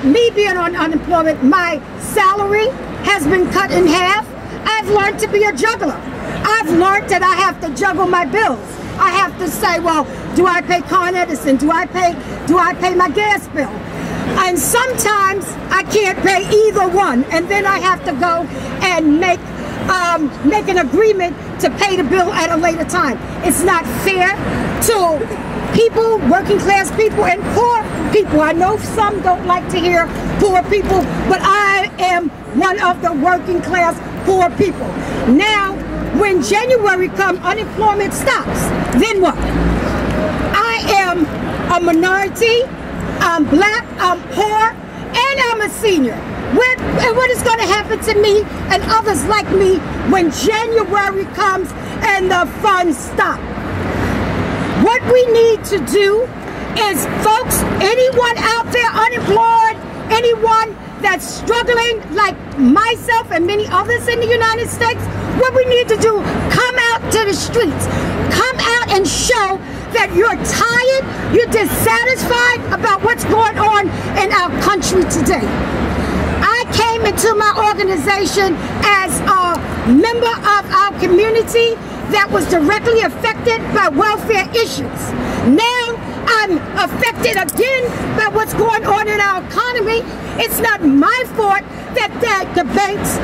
Speaker 8: me being on unemployment, my salary has been cut in half. I've learned to be a juggler. I've learned that I have to juggle my bills. I have to say, well, do I pay Con Edison? Do I pay my gas bill? And sometimes I can't pay either one, and then I have to go and make an agreement to pay the bill at a later time. It's not fair to people, working class people, and poor people. I know some don't like to hear poor people, but I am one of the working class poor people. Now, when January comes, unemployment stops. Then what? I am a minority, I'm black, I'm poor, and I'm a senior. What is going to happen to me and others like me when January comes and the funds stop? What we need to do is, folks, anyone out there unemployed, anyone that's struggling like myself and many others in the United States, what we need to do, come out to the streets. Come out and show that you're tired, you're dissatisfied about what's going on in our country today. I came into my organization as a member of our community that was directly affected by welfare issues. Now I'm affected again by what's going on in our economy. It's not my fault that the banks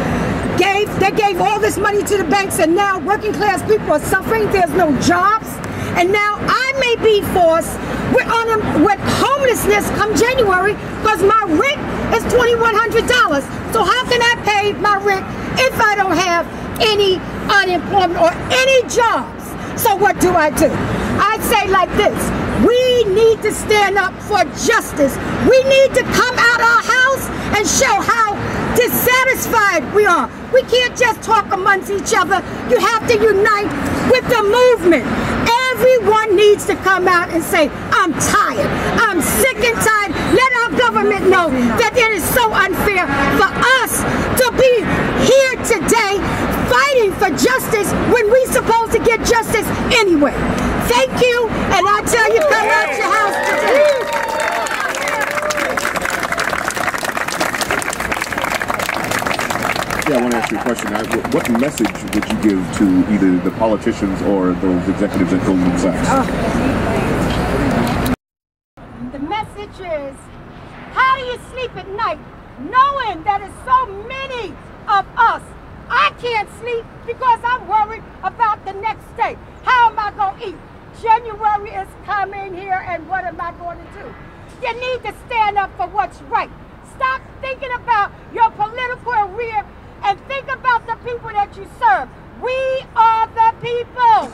Speaker 8: gave all this money to the banks, and now working class people are suffering. There's no jobs. And now I may be forced with homelessness come January because my rent is $2,100. So how can I pay my rent if I don't have any unemployment or any jobs? So what do? I say like this: we need to stand up for justice. We need to come out our house and show how dissatisfied we are. We can't just talk amongst each other. You have to unite with the movement. Everyone needs to come out and say, I'm tired, I'm sick and tired. Let our government know that it is so unfair for us to be here today fighting for justice when we're supposed to get justice anyway. Thank you, and I tell you, come out your house today.
Speaker 5: Yeah, I want to ask you a question. What message would you give to either the politicians or those executives at Goldman Sachs?
Speaker 8: The message is, how do you sleep at night knowing that it's so many of us? I can't sleep because I'm worried about the next day. How am I going to eat? January is coming here, and what am I going to do? You need to stand up for what's right. Stop thinking about your political career and think about the people that you serve. We are the people.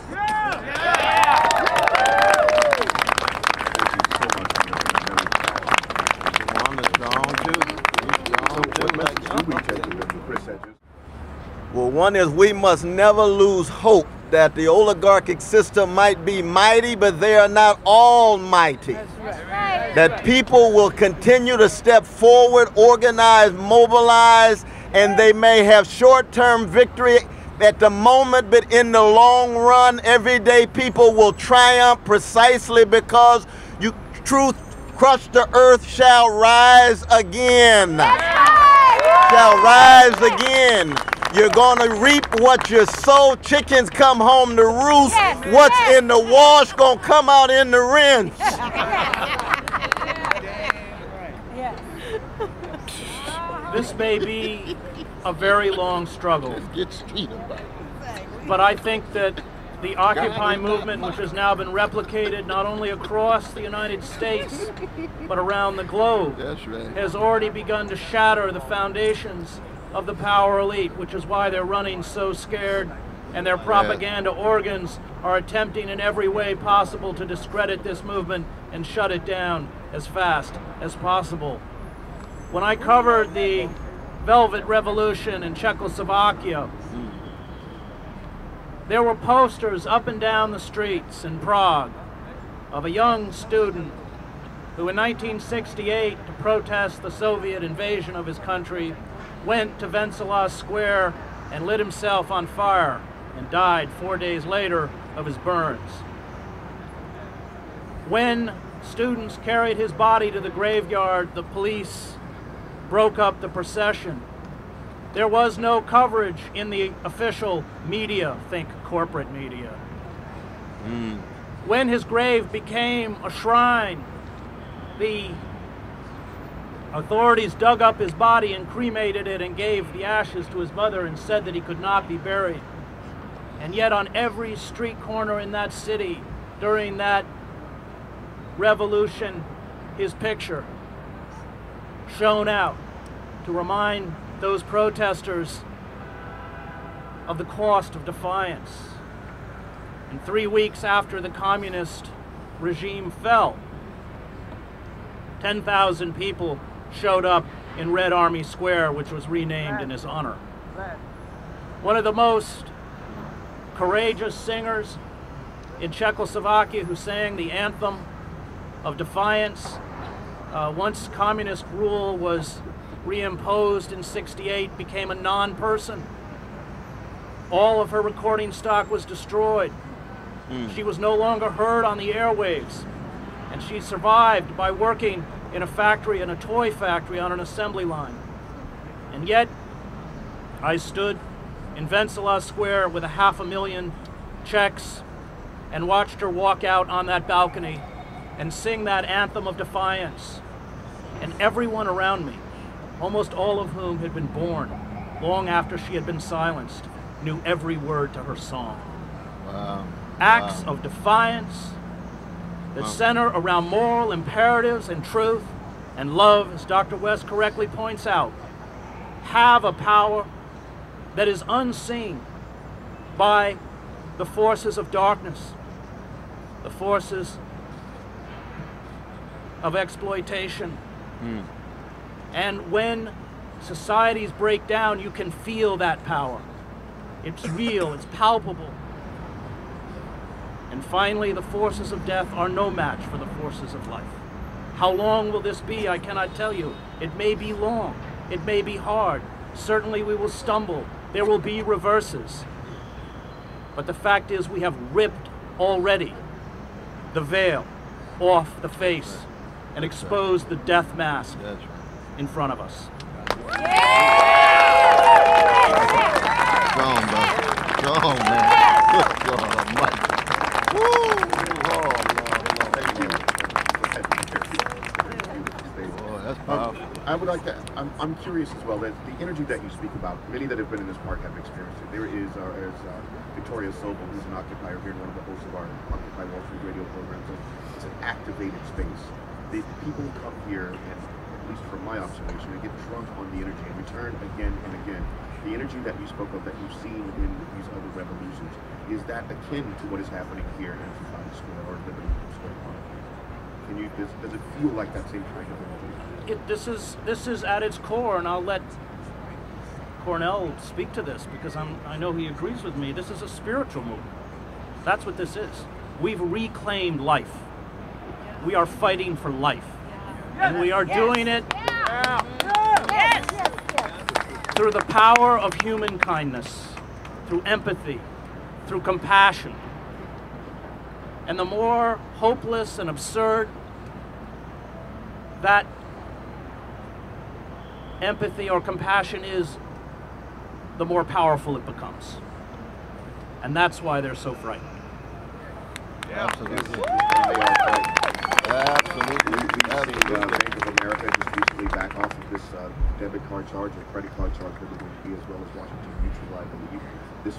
Speaker 2: Well, one is we must never lose hope that the oligarchic system might be mighty, but they are not almighty. That people will continue to step forward, organize, mobilize, and they may have short-term victory at the moment, but in the long run, everyday people will triumph precisely because truth crushed to earth shall rise again. Shall rise again. You're going to reap what you sow. Chickens come home to roost. What's in the wash going to come out in the rinse.
Speaker 3: This may be a very long struggle, but I think that the Occupy movement, which has now been replicated not only across the United States, but around the globe, has already begun to shatter the foundations of the power elite, which is why they're running so scared, and their propaganda organs are attempting in every way possible to discredit this movement and shut it down as fast as possible. When I covered the Velvet Revolution in Czechoslovakia. There were posters up and down the streets in Prague of a young student who in 1968, to protest the Soviet invasion of his country, went to Wenceslas Square and lit himself on fire and died 4 days later of his burns. When students carried his body to the graveyard, the police broke up the procession. There was no coverage in the official media, think corporate media. When his grave became a shrine, the authorities dug up his body and cremated it and gave the ashes to his mother and said that he could not be buried. And yet on every street corner in that city during that revolution, his picture shone out to remind those protesters of the cost of defiance. And 3 weeks after the communist regime fell, 10,000 people showed up in Red Army Square, which was renamed in his honor. One of the most courageous singers in Czechoslovakia who sang the anthem of defiance once communist rule was reimposed in '68, became a non-person. All of her recording stock was destroyed. She was no longer heard on the airwaves, and she survived by working in a factory, in a toy factory on an assembly line. And yet, I stood in Wenceslas Square with 500,000 Czechs and watched her walk out on that balcony and sing that anthem of defiance. And everyone around me, almost all of whom had been born long after she had been silenced, knew every word to her song.
Speaker 2: Wow.
Speaker 3: Acts of defiance that center around moral imperatives and truth and love, as Dr. West correctly points out, have a power that is unseen by the forces of darkness, the forces of exploitation. And when societies break down, you can feel that power. It's real, it's palpable. And finally, the forces of death are no match for the forces of life. How long will this be? I cannot tell you. It may be long. It may be hard. Certainly we will stumble. There will be reverses. But the fact is, we have ripped already the veil off the face and exposed the death mask in front of us.
Speaker 2: Strong, brother. Strong, man. Good God Almighty. Woo! Lord. Thank you. Boy, that's powerful.
Speaker 5: I would like to, I'm curious as well, that the energy that you speak about, many that have been in this park have experienced it. There is Victoria Sobel, who's an occupier here and one of the hosts of our Occupy Wall Street radio program. So it's an activated space. The people come here, and at least from my observation, they get drunk on the energy and return again and again. The energy that you spoke of, that you've seen in these other revolutions, is that akin to what is happening here in Trafalgar Square or Liberty Square Park? Can you, does it feel like that same kind of energy?
Speaker 3: This is at its core, and I'll let Cornel speak to this because I know he agrees with me. This is a spiritual movement. That's what this is. We've reclaimed life. We are fighting for life. And we are doing it through the power of human kindness, through empathy, through compassion. And the more hopeless and absurd that empathy or compassion is, the more powerful it becomes. And that's why they're so frightened.
Speaker 2: Absolutely.
Speaker 5: Bank of America just recently back off of this debit card charge and credit card charge for the WP, as well as Washington Mutual. I believe this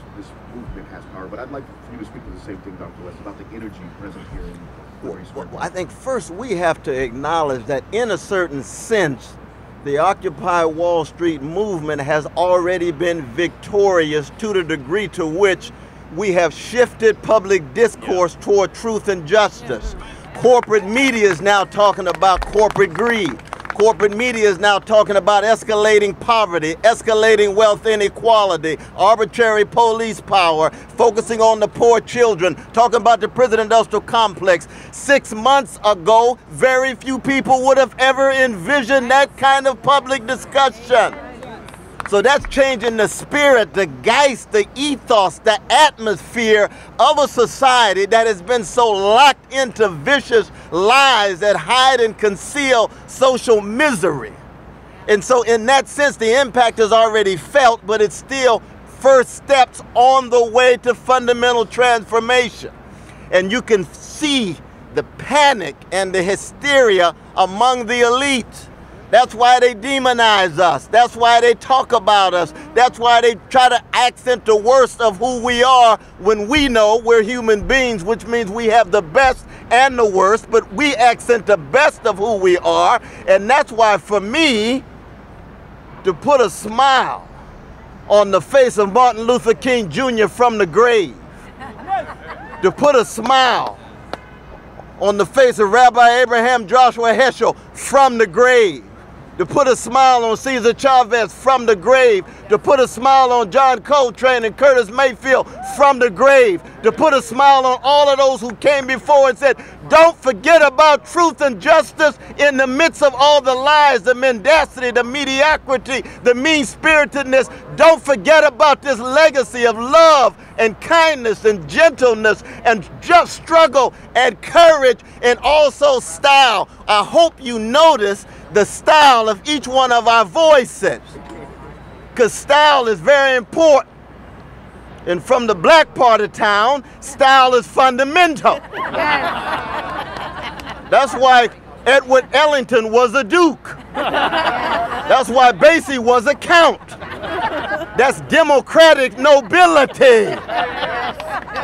Speaker 5: movement has power. But I'd like for you to speak to the same thing, Dr. West, about the energy present here in Liberty Square.
Speaker 2: Well, I think first we have to acknowledge that in a certain sense, the Occupy Wall Street movement has already been victorious to the degree to which we have shifted public discourse toward truth and justice. Corporate media is now talking about corporate greed. Corporate media is now talking about escalating poverty, escalating wealth inequality, arbitrary police power, focusing on the poor children, talking about the prison industrial complex. 6 months ago, very few people would have ever envisioned that kind of public discussion. So that's changing the spirit, the geist, the ethos, the atmosphere of a society that has been so locked into vicious lies that hide and conceal social misery. And so in that sense, the impact is already felt, but it's still first steps on the way to fundamental transformation. And you can see the panic and the hysteria among the elite. That's why they demonize us. That's why they talk about us. That's why they try to accent the worst of who we are when we know we're human beings, which means we have the best and the worst, but we accent the best of who we are. And that's why for me, to put a smile on the face of Martin Luther King Jr. from the grave, to put a smile on the face of Rabbi Abraham Joshua Heschel from the grave, to put a smile on Cesar Chavez from the grave, to put a smile on John Coltrane and Curtis Mayfield from the grave, to put a smile on all of those who came before and said, don't forget about truth and justice in the midst of all the lies, the mendacity, the mediocrity, the mean-spiritedness. Don't forget about this legacy of love and kindness and gentleness and just struggle and courage and also style. I hope you notice the style of each one of our voices, because style is very important. And from the black part of town, style is fundamental. That's why Edward Ellington was a duke. That's why Basie was a count. That's democratic nobility.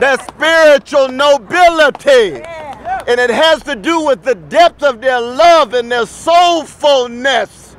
Speaker 2: That's spiritual nobility. And it has to do with the depth of their love and their soulfulness.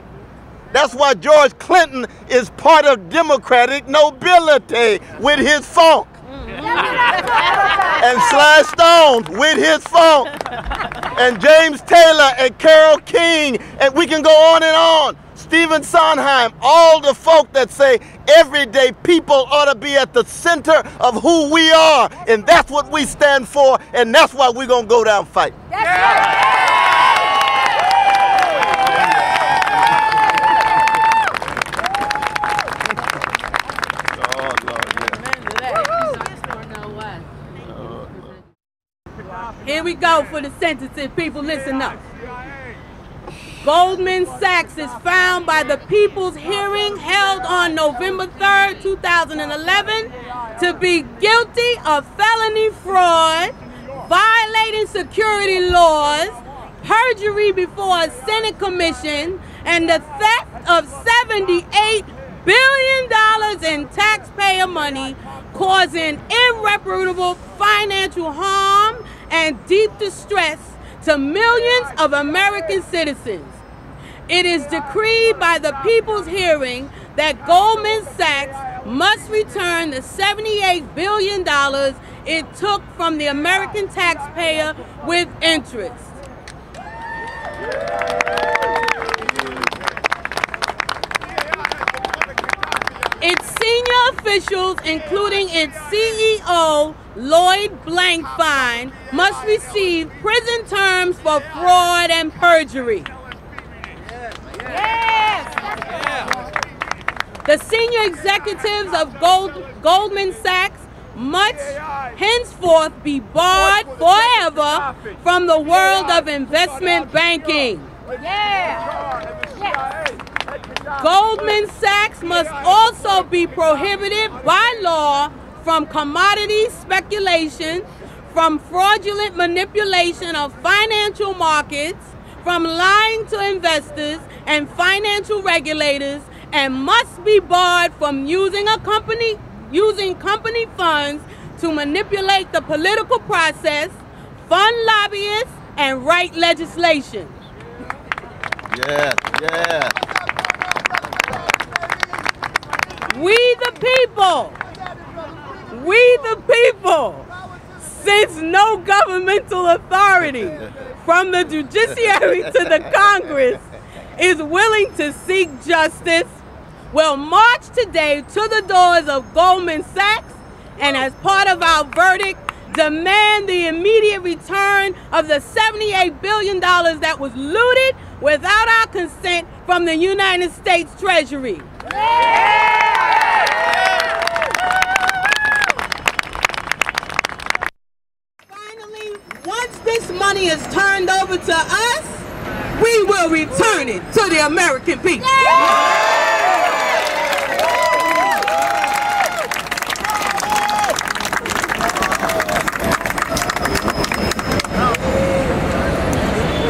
Speaker 2: That's why George Clinton is part of democratic nobility with his funk. And Sly Stone with his funk. And James Taylor and Carole King. And we can go on and on. Stephen Sondheim, all the folk that say everyday people ought to be at the center of who we are. And that's what we stand for, and that's why we're going to go down fighting.
Speaker 9: Here we go for the sentences. People, listen up. Goldman Sachs is found by the People's Hearing held on November 3rd, 2011 to be guilty of felony fraud, violating security laws, perjury before a Senate commission, and the theft of $78 billion in taxpayer money, causing irreparable financial harm and deep distress to millions of American citizens. It is decreed by the People's Hearing that Goldman Sachs must return the $78 billion it took from the American taxpayer with interest. Its senior officials, including its CEO, Lloyd Blankfein, must receive prison terms for fraud and perjury. The senior executives of Goldman Sachs must henceforth be barred forever from the world of investment banking. Goldman Sachs must also be prohibited by law from commodity speculation, from fraudulent manipulation of financial markets, from lying to investors and financial regulators, and must be barred from using company funds to manipulate the political process, fund lobbyists, and write legislation.
Speaker 2: Yes, yes.
Speaker 9: We the people, since no governmental authority from the judiciary to the Congress is willing to seek justice will march today to the doors of Goldman Sachs and, as part of our verdict, demand the immediate return of the $78 billion that was looted without our consent from the United States Treasury. Finally, once this money is turned over to us, we will return it to the American people.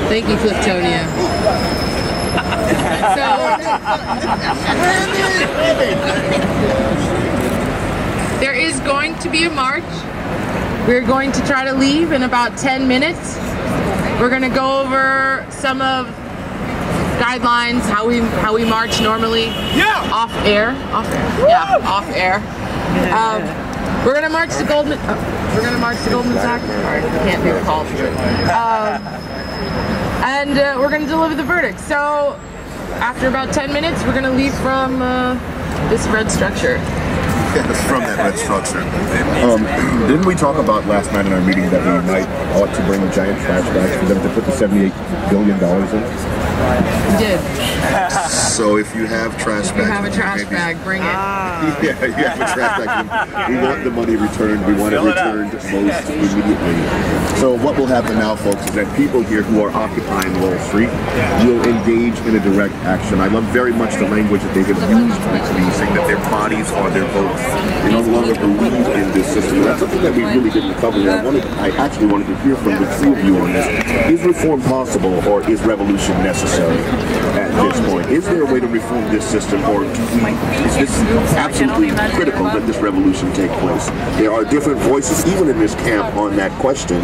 Speaker 7: Thank you, Cliftonia. There is going to be a march. We're going to try to leave in about 10 minutes. We're going to go over some of guidelines, how we march normally. Yeah. Off air. Yeah, off air. We're going to march to Goldman. We're going to march to Goldman Sachs. Sorry, can't be recalled. And we're going to deliver the verdict. So after about 10 minutes, we're going to leave from this red structure.
Speaker 5: From that red structure. Didn't we talk about last night in our meeting that we might ought to bring giant trash bags for them to put the $78 billion in?
Speaker 7: We did.
Speaker 5: So if you have trash bags,
Speaker 7: you have a trash bag, bring it.
Speaker 5: Yeah, you have a trash bag. We want the money returned. We want it returned most immediately. So what will happen now, folks, is that people here who are occupying Wall Street will engage in a direct action. I love very much the language that they have used with me, saying that their bodies are their votes. They no longer believe in this system. And that's something that we really didn't cover. I actually wanted to hear from the two of you on this. Is reform possible, or is revolution necessary at this point? Is there a way to reform this system, or is this absolutely critical that this revolution take place? There are different voices, even in this camp, on that question,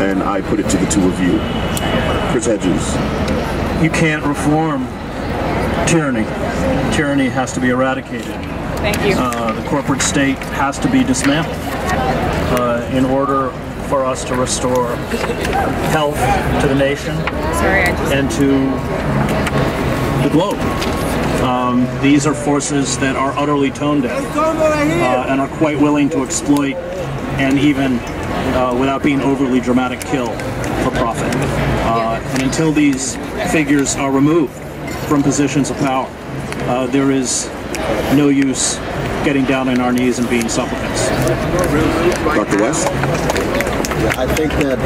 Speaker 5: and I put it to the two of you. Chris Hedges.
Speaker 3: You can't reform tyranny. Tyranny has to be eradicated.
Speaker 1: Thank you.
Speaker 3: The corporate state has to be dismantled in order for us to restore health to the nation and to the globe. These are forces that are utterly tone deaf and are quite willing to exploit and even, without being overly dramatic, kill for profit. And until these figures are removed from positions of power, there is no use getting down on our knees and being supplicants.
Speaker 5: Dr. West?
Speaker 2: Yeah, I think that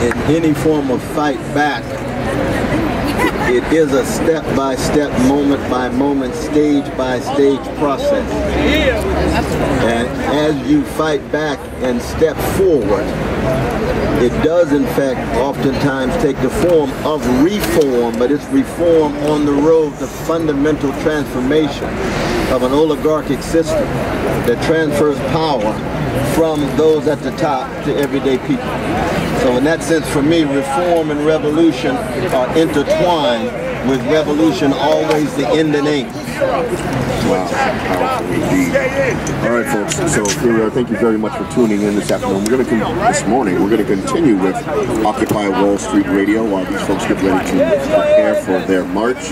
Speaker 2: in any form of fight back, it is a step-by-step, moment-by-moment, stage-by-stage process. And as you fight back and step forward, it does in fact oftentimes take the form of reform, but it's reform on the road to fundamental transformation of an oligarchic system that transfers power from those at the top to everyday people. So in that sense, for me, reform and revolution are intertwined, with revolution always the end in aim.
Speaker 5: Wow, powerful indeed. All right, folks. So thank you very much for tuning in this afternoon. This morning, we're going to continue with Occupy Wall Street Radio while these folks get ready to prepare for their march.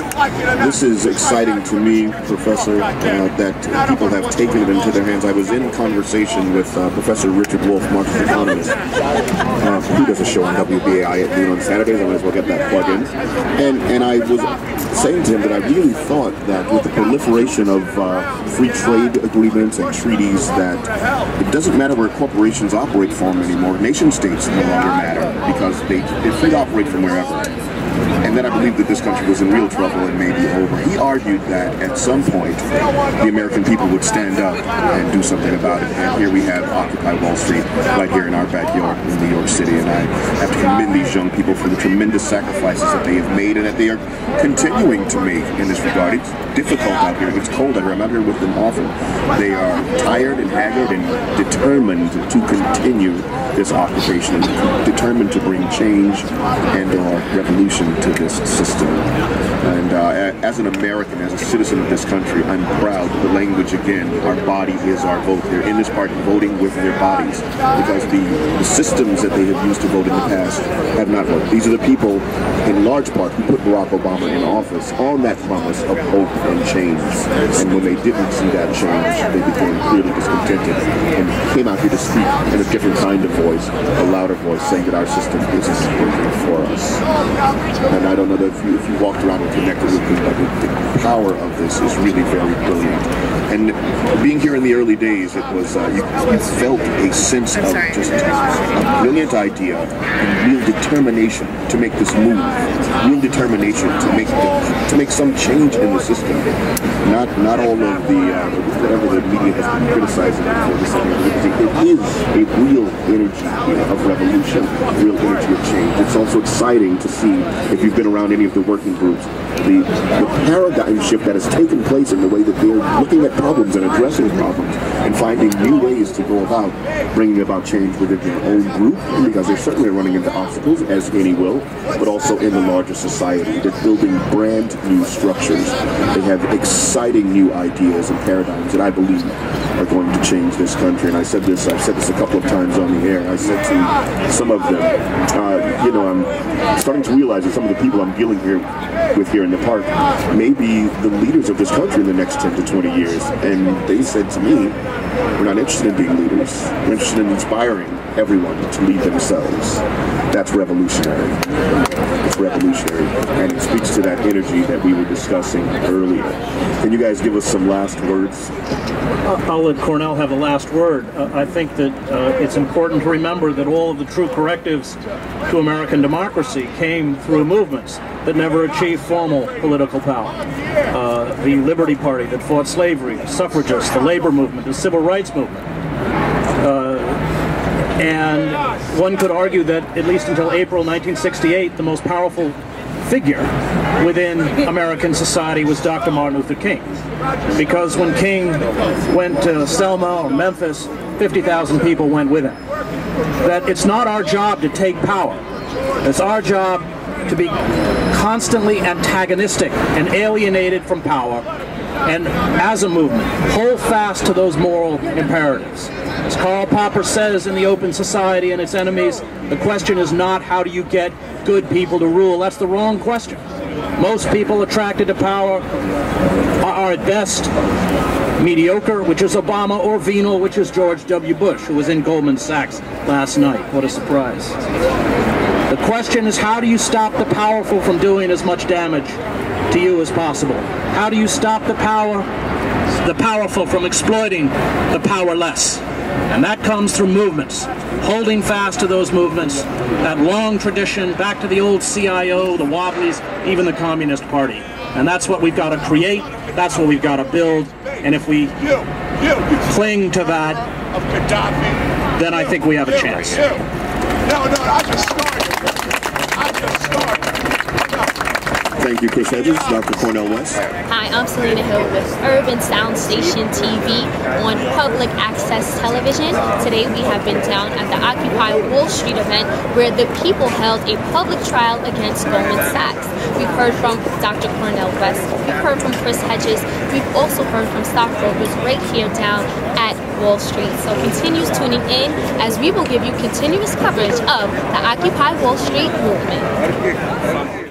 Speaker 5: This is exciting to me, Professor, that people have taken it into their hands. I was in conversation with Professor Richard Wolff, Marxist economist, who does a show on WBAI at noon on Saturdays. I might as well get that plug in. And I was saying to him that I really thought that with the proliferation of free trade agreements and treaties, that it doesn't matter where corporations operate from anymore. Nation states no longer matter because they're free to operate from wherever. And then I believe that this country was in real trouble and may be over. He argued that at some point the American people would stand up and do something about it. And here we have Occupy Wall Street right here in our backyard in New York City. And I have to commend these young people for the tremendous sacrifices that they have made and that they are continuing to make in this regard. It's difficult out here. It's cold out here. I'm out here with them often. They are tired and haggard and determined to continue this occupation, determined to bring change and/or revolution to this system. And as an American, as a citizen of this country, I'm proud. The language, again, our body is our vote. They're in this party voting with their bodies because the systems that they have used to vote in the past have not worked. These are the people, in large part, who put Barack Obama in office on that promise of hope and change. And when they didn't see that change, they became clearly discontented and came out here to speak in a different kind of voice, a louder voice, saying that our system isn't working for us. And I don't know that if you walked around and connected with me, but the power of this is really very brilliant. And being here in the early days, it was you felt a sense of just a brilliant idea and real determination to make this move, real determination to make some change in the system. Not all of the whatever the media has been criticizing for this. It is a real energy of revolution, real energy of change. It's also exciting to see, if you've been around any of the working groups, the paradigm shift that has taken place in the way that they're looking at problems and addressing problems and finding new ways to go about bringing about change within their own group, because they're certainly running into obstacles, as any will, but also in the larger society. They're building brand new structures. They have exciting new ideas and paradigms that I believe are going to change this country. And I've said this a couple of times on the air. I said to some of them, I'm starting to realize that some of the people I'm dealing with here in the park may be the leaders of this country in the next 10 to 20 years. And they said to me, we're not interested in being leaders. We're interested in inspiring everyone to lead themselves. That's revolutionary. It's revolutionary. And it speaks to that energy that we were discussing earlier. Can you guys give us some last words?
Speaker 3: I'll let Cornel have the last word. I think that it's important to remember that all of the true correctives to American democracy came through movements that never achieved formal political power. The Liberty Party that fought slavery, the suffragists, the labor movement, the civil rights movement. And one could argue that at least until April 1968, the most powerful figure within American society was Dr. Martin Luther King. Because when King went to Selma or Memphis, 50,000 people went with him. That it's not our job to take power. It's our job to be constantly antagonistic and alienated from power, and as a movement, hold fast to those moral imperatives. As Karl Popper says in The Open Society and Its Enemies, the question is not how do you get good people to rule. That's the wrong question. Most people attracted to power are at best mediocre, which is Obama, or venal, which is George W. Bush, who was in Goldman Sachs last night. What a surprise. The question is, how do you stop the powerful from doing as much damage to you as possible? How do you stop the powerful from exploiting the powerless? And that comes through movements, holding fast to those movements, that long tradition, back to the old CIO, the Wobblies, even the Communist Party. And that's what we've got to create, that's what we've got to build, and if we cling to that, then I think we have a chance.
Speaker 5: Thank you, Chris Hedges. Dr. Cornel West.
Speaker 1: Hi, I'm Selena Hill with Urban Sound Station TV on Public Access Television. Today we have been down at the Occupy Wall Street event where the people held a public trial against Goldman Sachs. We've heard from Dr. Cornel West. We've heard from Chris Hedges. We've also heard from stockbrokers right here down at Wall Street. So continue tuning in as we will give you continuous coverage of the Occupy Wall Street movement.